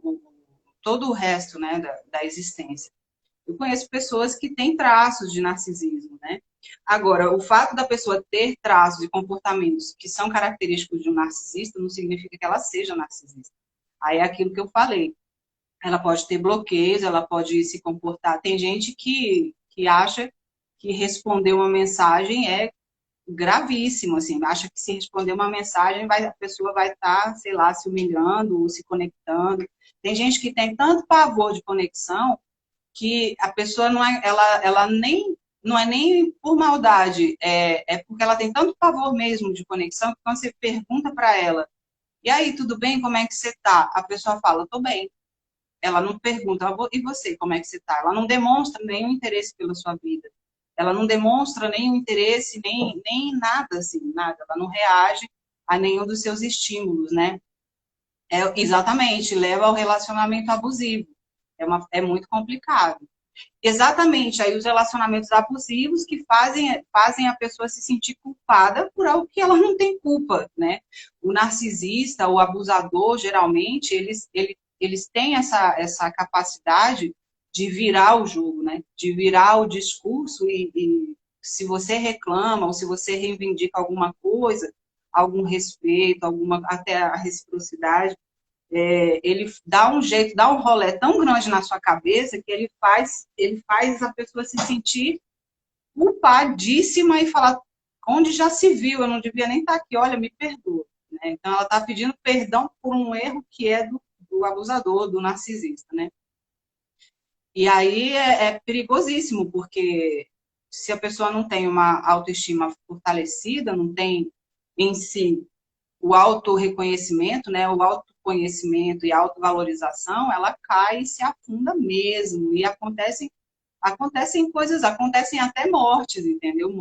Speaker 1: o resto, né, da existência. Eu conheço pessoas que têm traços de narcisismo, né? Agora, o fato da pessoa ter traços e comportamentos que são característicos de um narcisista não significa que ela seja narcisista. Aí é aquilo que eu falei. Ela pode ter bloqueios, ela pode se comportar. Tem gente que acha que responder uma mensagem é gravíssimo, assim, acha que se responder uma mensagem a pessoa vai estar, sei lá, se humilhando, ou se conectando. Tem gente que tem tanto pavor de conexão que a pessoa não é, ela nem, não é nem por maldade, é porque ela tem tanto pavor mesmo de conexão que quando você pergunta para ela, e aí, tudo bem? Como é que você tá? A pessoa fala, tô bem. Ela não pergunta, e você, como é que você tá? Ela não demonstra nenhum interesse pela sua vida. Ela não demonstra nenhum interesse, nem nada, assim, nada. Ela não reage a nenhum dos seus estímulos, né? Exatamente, leva ao relacionamento abusivo. É muito complicado. Exatamente, aí os relacionamentos abusivos que fazem a pessoa se sentir culpada por algo que ela não tem culpa, né? O narcisista, o abusador, geralmente, eles têm essa capacidade de virar o jogo, né? De virar o discurso e se você reclama ou se você reivindica alguma coisa, algum respeito, até a reciprocidade, ele dá um jeito, dá um rolê tão grande na sua cabeça que ele faz a pessoa se sentir culpadíssima e falar, onde já se viu, eu não devia nem estar aqui, olha, me perdoa. Né? Então, ela está pedindo perdão por um erro que é do abusador, do narcisista, né? E aí é perigosíssimo, porque se a pessoa não tem uma autoestima fortalecida, não tem em si o autorreconhecimento, né, o autoconhecimento e a autovalorização, ela cai e se afunda mesmo. E acontecem coisas, acontecem até mortes, entendeu?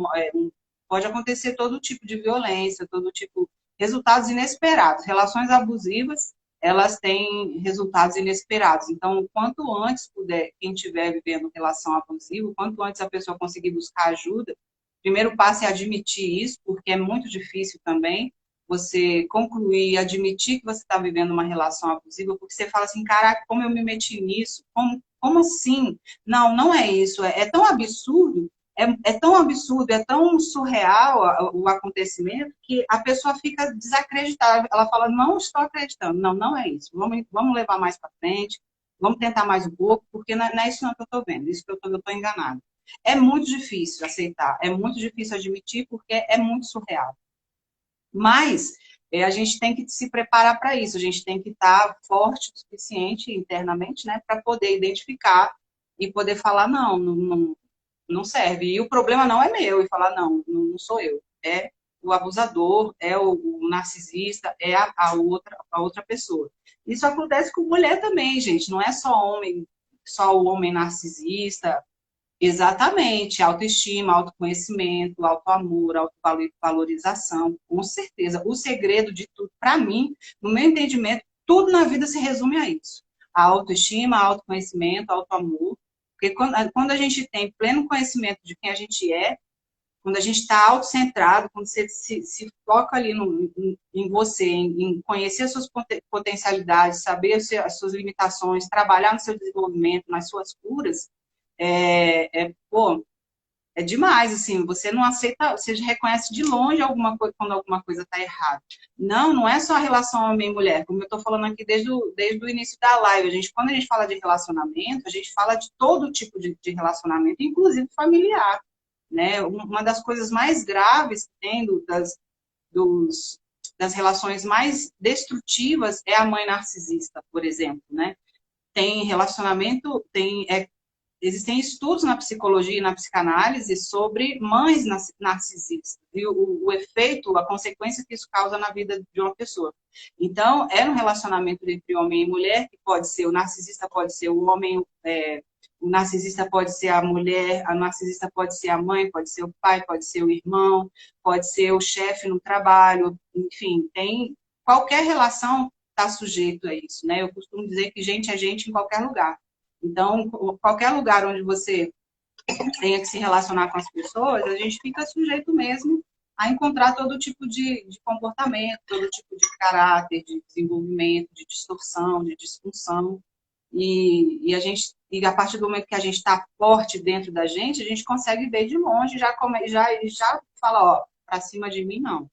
Speaker 1: Pode acontecer todo tipo de violência, todo tipo, resultados inesperados. Relações abusivas, elas têm resultados inesperados. Então, quanto antes puder, quem estiver vivendo relação abusiva, quanto antes a pessoa conseguir buscar ajuda, primeiro passo é admitir isso, porque é muito difícil também você concluir, admitir que você está vivendo uma relação abusiva, porque você fala assim, caraca, como eu me meti nisso? Como assim? Não, não é isso. É tão absurdo, é tão absurdo, é tão surreal o acontecimento que a pessoa fica desacreditada. Ela fala, não estou acreditando. Não, não é isso. Vamos levar mais para frente, vamos tentar mais um pouco, porque não é isso não que eu estou vendo, isso que eu estou enganada. É muito difícil aceitar, é muito difícil admitir, porque é muito surreal. Mas a gente tem que se preparar para isso, a gente tem que estar forte o suficiente internamente, né, para poder identificar e poder falar, não serve. E o problema não é meu, e falar, não sou eu. É o abusador, é o narcisista, é a outra pessoa. Isso acontece com mulher também, gente, não é só o homem narcisista. Exatamente, autoestima, autoconhecimento, autoamor, autovalorização, com certeza. O segredo de tudo, para mim, no meu entendimento, tudo na vida se resume a isso. A autoestima, autoconhecimento, autoamor. Porque quando a gente tem pleno conhecimento de quem a gente é, quando a gente está autocentrado, quando você se foca ali em você, em conhecer as suas potencialidades, saber as suas limitações, trabalhar no seu desenvolvimento, nas suas curas, pô, é demais, assim, você não aceita, você reconhece de longe quando alguma coisa está errada. Não é só a relação homem e mulher, como eu estou falando aqui desde o início da live. Quando a gente fala de relacionamento, a gente fala de todo tipo de relacionamento, inclusive familiar, né? Uma das coisas mais graves que tem das relações mais destrutivas é a mãe narcisista, por exemplo, né? Tem relacionamento, existem estudos na psicologia e na psicanálise sobre mães narcisistas e o efeito, a consequência que isso causa na vida de uma pessoa. Então, é um relacionamento entre homem e mulher, que pode ser, o narcisista pode ser o homem, o narcisista pode ser a mulher, a narcisista pode ser a mãe, pode ser o pai, pode ser o irmão, pode ser o chefe no trabalho, enfim, qualquer relação está sujeito a isso, né? Eu costumo dizer que gente é gente em qualquer lugar. Então, qualquer lugar onde você tenha que se relacionar com as pessoas, a gente fica sujeito mesmo a encontrar todo tipo de comportamento, todo tipo de caráter, de desenvolvimento, de distorção, de disfunção. E a partir do momento que a gente está forte dentro da gente, a gente consegue ver de longe, já fala, ó, para cima de mim não.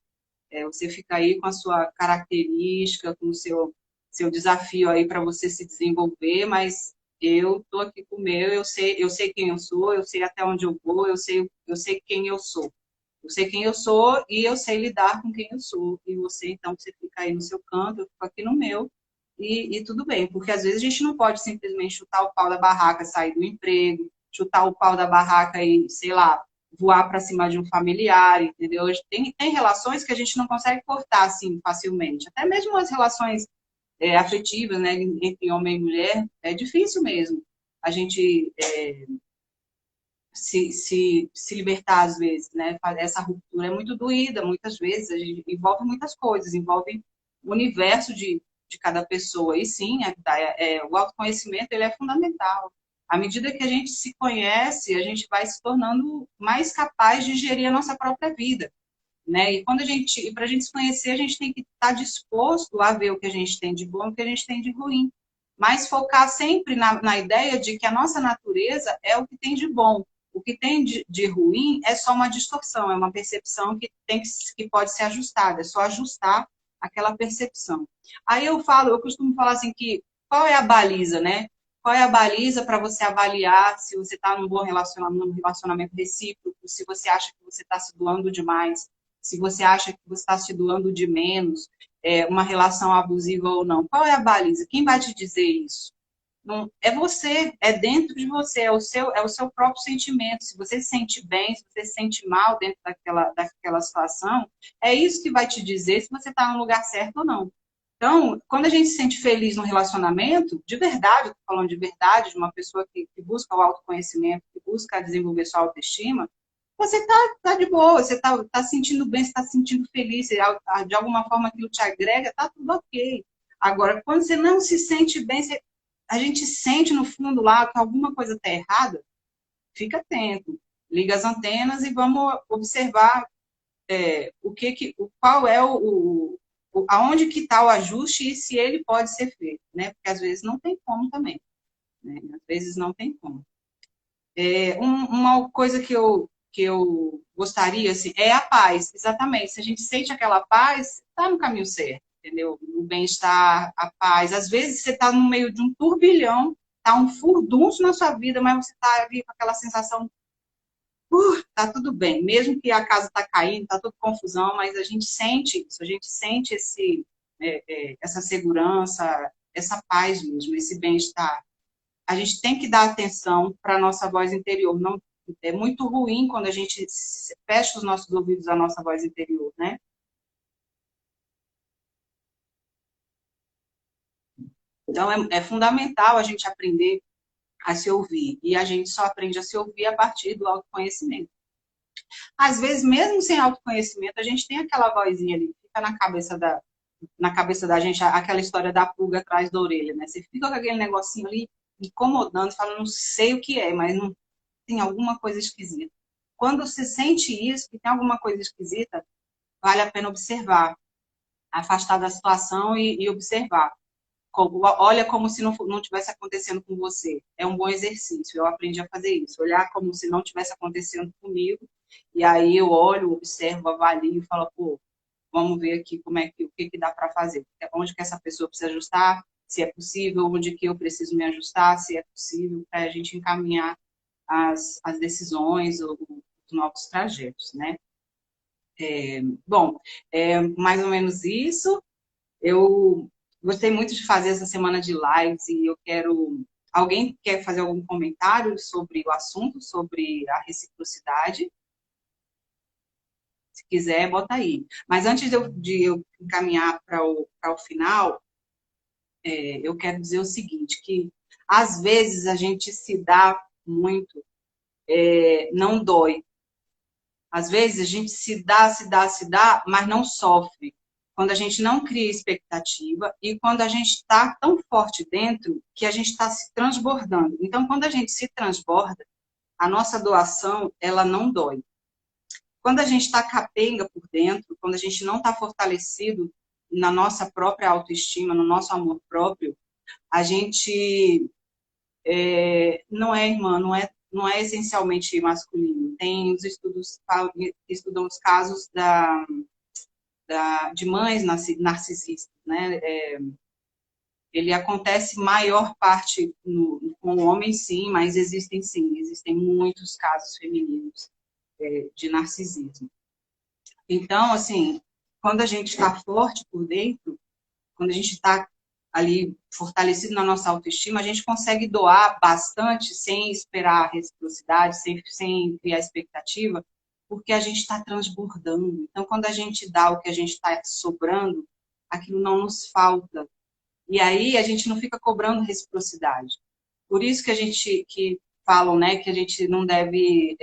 Speaker 1: Você fica aí com a sua característica, com o seu desafio aí para você se desenvolver, mas Eu tô aqui com o meu, eu sei quem eu sou, eu sei até onde eu vou, eu sei quem eu sou. Eu sei quem eu sou e eu sei lidar com quem eu sou. E você, então, você fica aí no seu canto, eu fico aqui no meu, e tudo bem. Porque às vezes a gente não pode simplesmente chutar o pau da barraca, sair do emprego, chutar o pau da barraca e, sei lá, voar para cima de um familiar, entendeu? Tem relações que a gente não consegue cortar assim facilmente. Até mesmo as relações afetivas, né, entre homem e mulher, é difícil mesmo. A gente se libertar às vezes, né? Essa ruptura é muito doída, muitas vezes, a gente envolve muitas coisas, envolve o universo de cada pessoa. E sim, o autoconhecimento ele é fundamental. À medida que a gente se conhece, a gente vai se tornando mais capaz de gerir a nossa própria vida, né? E para a gente se conhecer, a gente tem que estar disposto a ver o que a gente tem de bom e o que a gente tem de ruim. Mas focar sempre na ideia de que a nossa natureza é o que tem de bom. O que tem de ruim é só uma distorção, é uma percepção que pode ser ajustada, é só ajustar aquela percepção. Aí eu costumo falar assim que qual é a baliza, né? Qual é a baliza para você avaliar se você está num relacionamento recíproco, se você acha que você está se doando demais, se você acha que você está se doando de menos, uma relação abusiva ou não. Qual é a baliza? Quem vai te dizer isso? Não, é você, é dentro de você, é o seu próprio sentimento. Se você se sente bem, se você se sente mal dentro daquela situação, é isso que vai te dizer se você está no lugar certo ou não. Então, quando a gente se sente feliz no relacionamento, de verdade, eu estou falando de verdade, de uma pessoa que busca o autoconhecimento, que busca desenvolver sua autoestima, você tá de boa, você tá sentindo bem, você tá sentindo feliz, de alguma forma aquilo te agrega, tá tudo ok. Agora, quando você não se sente bem, a gente sente no fundo lá que alguma coisa tá errada, fica atento, liga as antenas e vamos observar qual é aonde que está o ajuste e se ele pode ser feito, né? Porque às vezes não tem como também, né? Às vezes não tem como. Uma coisa que eu gostaria, assim, é a paz, exatamente. Se a gente sente aquela paz, está no caminho certo, entendeu? O bem-estar, a paz. Às vezes você está no meio de um turbilhão, tá um furdunço na sua vida, mas você está ali com aquela sensação, tá tudo bem. Mesmo que a casa está caindo, tá tudo confusão, mas a gente sente isso, a gente sente essa segurança, essa paz mesmo, esse bem-estar. A gente tem que dar atenção para a nossa voz interior. Não, é muito ruim quando a gente fecha os nossos ouvidos à nossa voz interior, né? Então, é fundamental a gente aprender a se ouvir. E a gente só aprende a se ouvir a partir do autoconhecimento. Às vezes, mesmo sem autoconhecimento, a gente tem aquela vozinha ali, fica na cabeça da gente, aquela história da pulga atrás da orelha, né? Você fica com aquele negocinho ali incomodando, fala, não sei o que é, mas não tem alguma coisa esquisita. Quando você sente isso, que tem alguma coisa esquisita, vale a pena observar, afastar da situação e observar. Olha como se não tivesse acontecendo com você. É um bom exercício. Eu aprendi a fazer isso. Olhar como se não tivesse acontecendo comigo. E aí eu olho, observo, avalio e falo, pô, vamos ver aqui o que dá para fazer. Onde que essa pessoa precisa ajustar, se é possível, onde que eu preciso me ajustar, se é possível, para a gente encaminhar as decisões ou os novos trajetos, né? Bom, mais ou menos isso. Eu gostei muito de fazer essa semana de lives e eu quero... Alguém quer fazer algum comentário sobre o assunto, sobre a reciprocidade? Se quiser, bota aí. Mas antes de eu encaminhar para o final, eu quero dizer o seguinte, que às vezes a gente se dá muito, não dói. Às vezes a gente se dá, mas não sofre. Quando a gente não cria expectativa e quando a gente está tão forte dentro que a gente está se transbordando. Então, quando a gente se transborda, a nossa doação, ela não dói. Quando a gente está capenga por dentro, quando a gente não está fortalecido na nossa própria autoestima, no nosso amor próprio, a gente não é irmã, não é essencialmente masculino. Tem os estudos que estudam os casos de mães narcisistas, né? ele acontece maior parte com o homem, sim, mas existem muitos casos femininos de narcisismo. Então, assim, quando a gente está forte por dentro, quando a gente está ali fortalecido na nossa autoestima, a gente consegue doar bastante sem esperar a reciprocidade, sem criar expectativa, porque a gente está transbordando. Então, quando a gente dá o que a gente está sobrando, aquilo não nos falta. E aí a gente não fica cobrando reciprocidade. Por isso que a gente que falam, né, que a gente não deve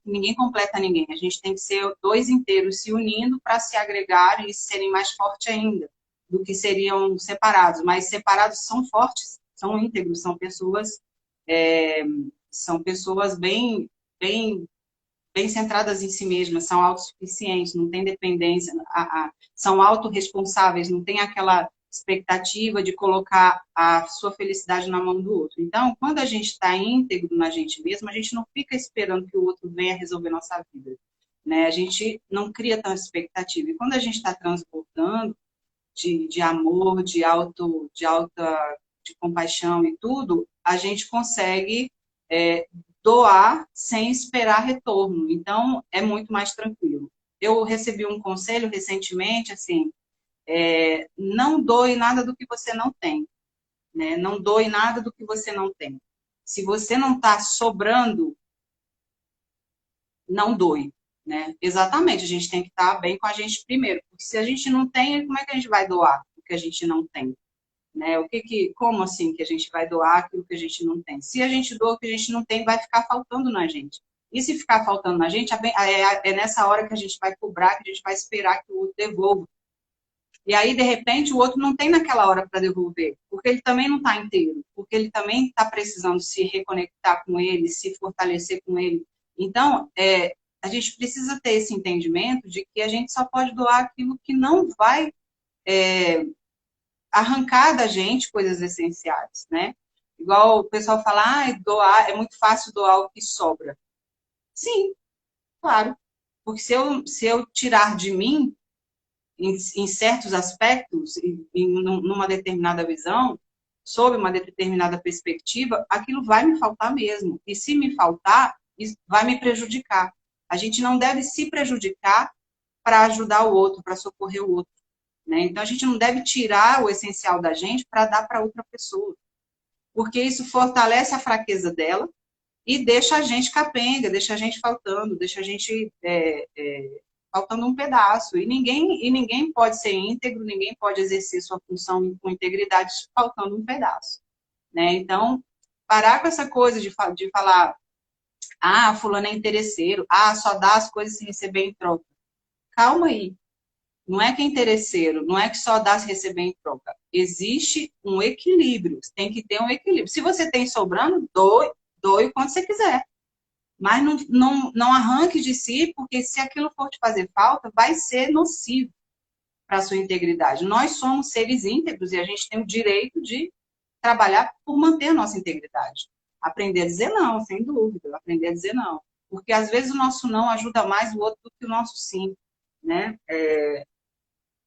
Speaker 1: ninguém completa ninguém. A gente tem que ser dois inteiros se unindo para se agregar e serem mais fortes ainda do que seriam separados. Mas separados são fortes, são íntegros, são pessoas bem centradas em si mesmas, são autossuficientes, não têm dependência, são autorresponsáveis, não tem aquela expectativa de colocar a sua felicidade na mão do outro. Então, quando a gente está íntegro na gente mesmo, a gente não fica esperando que o outro venha resolver nossa vida, né? A gente não cria tanta expectativa. E quando a gente está transbordando de amor, de compaixão e tudo, a gente consegue doar sem esperar retorno. Então, é muito mais tranquilo. Eu recebi um conselho recentemente, assim, não doe nada do que você não tem, né? Não doe nada do que você não tem. Se você não está sobrando, não doe, né? Exatamente, a gente tem que estar bem com a gente primeiro, porque se a gente não tem, como é que a gente vai doar o que a gente não tem? Né? Como assim que a gente vai doar aquilo que a gente não tem? Se a gente doa o que a gente não tem, vai ficar faltando na gente. E se ficar faltando na gente, é nessa hora que a gente vai cobrar, que a gente vai esperar que o outro devolva. E aí, de repente, o outro não tem naquela hora para devolver, porque ele também não está inteiro, porque ele também está precisando se reconectar com ele, se fortalecer com ele. Então, a gente precisa ter esse entendimento de que a gente só pode doar aquilo que não vai arrancar da gente coisas essenciais, né? Igual o pessoal fala, doar, é muito fácil doar o que sobra. Sim, claro. Porque se eu tirar de mim, em certos aspectos, numa determinada visão, sob uma determinada perspectiva, aquilo vai me faltar mesmo. E se me faltar, isso vai me prejudicar. A gente não deve se prejudicar para ajudar o outro, para socorrer o outro, né? Então, a gente não deve tirar o essencial da gente para dar para outra pessoa. Porque isso fortalece a fraqueza dela e deixa a gente capenga, deixa a gente faltando, deixa a gente faltando um pedaço. E ninguém pode ser íntegro, ninguém pode exercer sua função com integridade faltando um pedaço, né? Então, parar com essa coisa de falar, fulano é interesseiro, só dá as coisas se receber em troca. Calma aí. Não é que é interesseiro, não é que só dá se receber em troca. Existe um equilíbrio, tem que ter um equilíbrio. Se você tem sobrando, doe o quanto você quiser. Mas não arranque de si, porque se aquilo for te fazer falta, vai ser nocivo para a sua integridade. Nós somos seres íntegros e a gente tem o direito de trabalhar por manter a nossa integridade. Aprender a dizer não, sem dúvida, aprender a dizer não. Porque às vezes o nosso não ajuda mais o outro do que o nosso sim, né?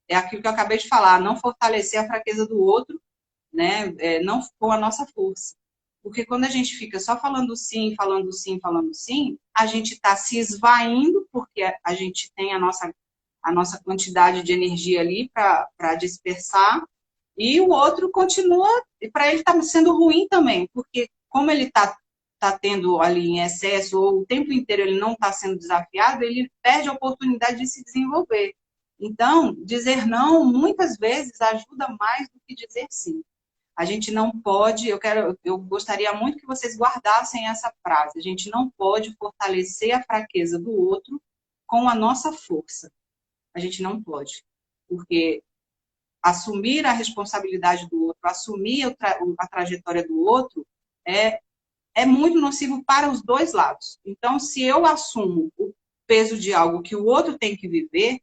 Speaker 1: É aquilo que eu acabei de falar, não fortalecer a fraqueza do outro, né? Não com a nossa força. Porque quando a gente fica só falando sim, falando sim, falando sim, a gente está se esvaindo, porque a gente tem a nossa quantidade de energia ali para dispersar, e o outro continua, e para ele está sendo ruim também, porque como ele está tendo ali em excesso, ou o tempo inteiro ele não está sendo desafiado, ele perde a oportunidade de se desenvolver. Então, dizer não, muitas vezes, ajuda mais do que dizer sim. A gente não pode, eu gostaria muito que vocês guardassem essa frase, a gente não pode fortalecer a fraqueza do outro com a nossa força. A gente não pode. Porque assumir a responsabilidade do outro, assumir a trajetória do outro, é muito nocivo para os dois lados. Então, se eu assumo o peso de algo que o outro tem que viver,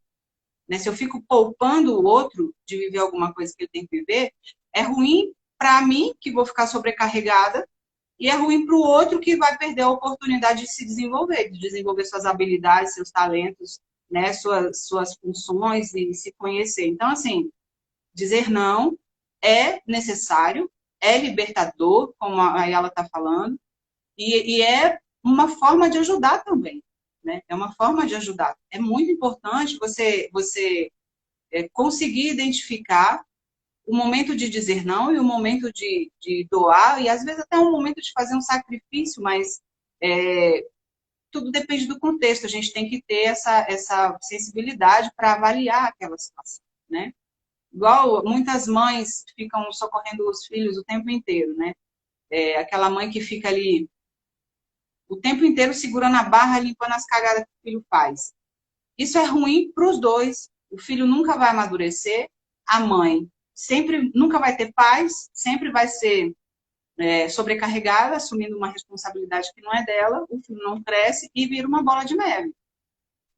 Speaker 1: né, se eu fico poupando o outro de viver alguma coisa que ele tem que viver, é ruim para mim, que vou ficar sobrecarregada, e é ruim para o outro, que vai perder a oportunidade de se desenvolver, de desenvolver suas habilidades, seus talentos, né, suas funções e se conhecer. Então, assim, dizer não é necessário, é libertador, como a Ayala está falando, e é uma forma de ajudar também, né? É uma forma de ajudar. É muito importante você conseguir identificar o momento de dizer não e o momento de doar, e às vezes até um momento de fazer um sacrifício, mas tudo depende do contexto. A gente tem que ter essa sensibilidade para avaliar aquela situação, né? Igual muitas mães ficam socorrendo os filhos o tempo inteiro, né? Aquela mãe que fica ali o tempo inteiro segurando a barra, limpando as cagadas que o filho faz. Isso é ruim para os dois. O filho nunca vai amadurecer, a mãe sempre nunca vai ter paz, sempre vai ser sobrecarregada, assumindo uma responsabilidade que não é dela, o filho não cresce e vira uma bola de neve.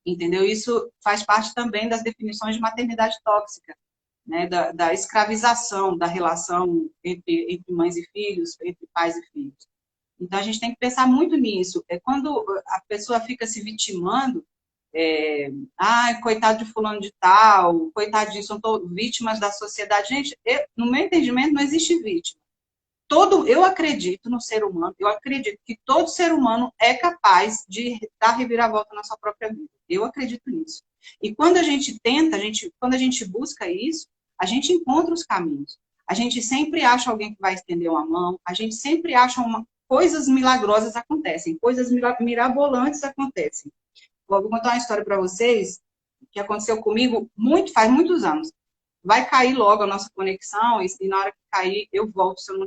Speaker 1: Entendeu? Isso faz parte também das definições de maternidade tóxica, né? Da escravização da relação entre mães e filhos, entre pais e filhos. Então, a gente tem que pensar muito nisso. Quando a pessoa fica se vitimando, coitado de fulano de tal, coitado disso, são vítimas da sociedade. Gente, no meu entendimento, não existe vítima. Eu acredito no ser humano, eu acredito que todo ser humano é capaz de dar reviravolta na sua própria vida. Eu acredito nisso. E quando a gente tenta, quando a gente busca isso, a gente encontra os caminhos. A gente sempre acha alguém que vai estender uma mão, a gente sempre acha coisas milagrosas acontecem, coisas mirabolantes acontecem. Vou contar uma história para vocês que aconteceu comigo faz muitos anos. Vai cair logo a nossa conexão e na hora que cair eu volto se eu não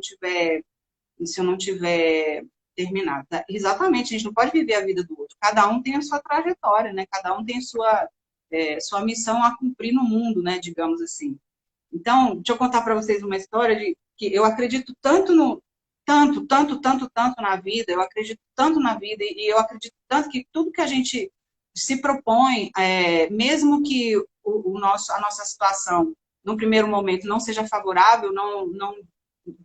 Speaker 1: tiver terminado. Tá? Exatamente, a gente não pode viver a vida do outro. Cada um tem a sua trajetória, né? Cada um tem sua missão a cumprir no mundo, né? Digamos assim. Então, deixa eu contar para vocês uma história de que eu acredito tanto na vida, eu acredito tanto na vida e eu acredito tanto que tudo que a gente se propõe, mesmo que a nossa situação no primeiro momento não seja favorável, não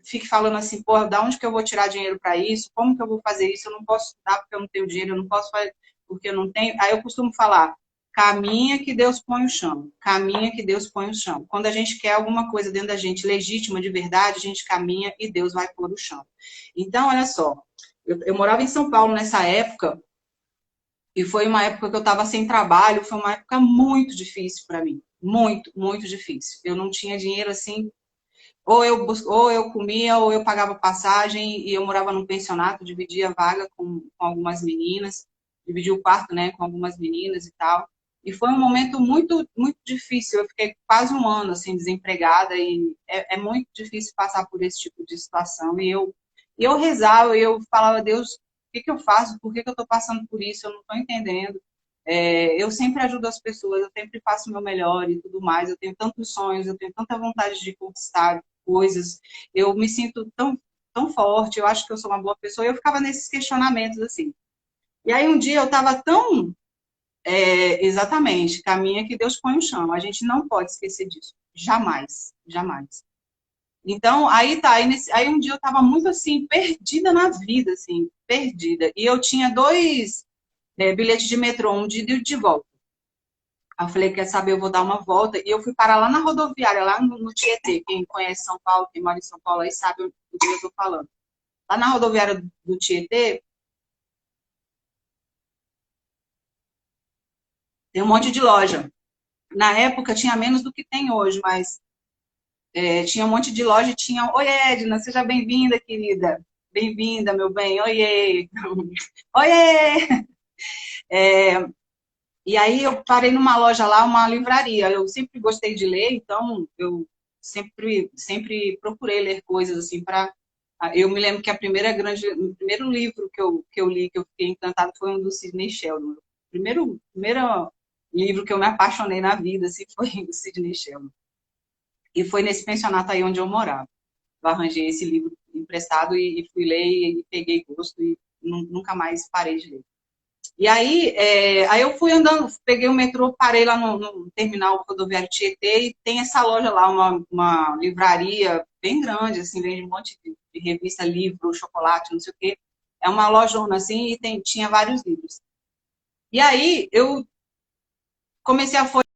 Speaker 1: fique falando assim, pô, da onde que eu vou tirar dinheiro para isso? Como que eu vou fazer isso? Eu não posso estudar porque eu não tenho dinheiro, eu não posso fazer porque eu não tenho. Aí eu costumo falar, caminha que Deus põe o chão. Caminha que Deus põe o chão. Quando a gente quer alguma coisa dentro da gente legítima, de verdade, a gente caminha e Deus vai pôr o chão. Então, olha só, eu morava em São Paulo nessa época, e foi uma época que eu estava sem trabalho, foi uma época muito difícil para mim. Muito, muito difícil. Eu não tinha dinheiro assim, ou eu comia, ou eu pagava passagem, e eu morava num pensionato, dividia a vaga com algumas meninas, dividia o quarto, né, com algumas meninas e tal. E foi um momento muito, muito difícil. Eu fiquei quase um ano, assim, desempregada, e é muito difícil passar por esse tipo de situação. E eu rezava, eu falava, Deus, o que eu faço? Por que eu estou passando por isso? Eu não estou entendendo. Eu sempre ajudo as pessoas, eu sempre faço o meu melhor e tudo mais. Eu tenho tantos sonhos, eu tenho tanta vontade de conquistar coisas. Eu me sinto tão, tão forte, eu acho que eu sou uma boa pessoa. E eu ficava nesses questionamentos, assim. E aí um dia eu estava tão... exatamente, caminha que Deus põe o chão. A gente não pode esquecer disso. Jamais, jamais. Então, aí um dia eu estava muito, assim, perdida na vida, assim, perdida. E eu tinha 2 bilhetes de metrô, um de ida e de volta. Aí eu falei, quer saber, eu vou dar uma volta. E eu fui parar lá na rodoviária, lá no Tietê. Quem conhece São Paulo, quem mora em São Paulo aí sabe do que eu estou falando. Lá na rodoviária do Tietê, tem um monte de loja. Na época tinha menos do que tem hoje, mas tinha um monte de loja e tinha... Oi, Edna, seja bem-vinda, querida. Bem-vinda, meu bem. Oiê! Oiê! E aí eu parei numa loja lá, uma livraria. Eu sempre gostei de ler, então eu sempre procurei ler coisas assim para... Eu me lembro que o primeiro livro que eu li, que eu fiquei encantada, foi um do Sidney Sheldon. O primeiro livro que eu me apaixonei na vida assim, foi o Sidney Sheldon. E foi nesse pensionato aí onde eu morava. Eu arranjei esse livro emprestado e fui ler e peguei gosto e nunca mais parei de ler. E aí eu fui andando, peguei o metrô, parei lá no terminal rodoviário Tietê e tem essa loja lá, uma livraria bem grande, assim, vende um monte de revista, livro, chocolate, não sei o quê. É uma lojona assim e tinha vários livros. E aí eu comecei a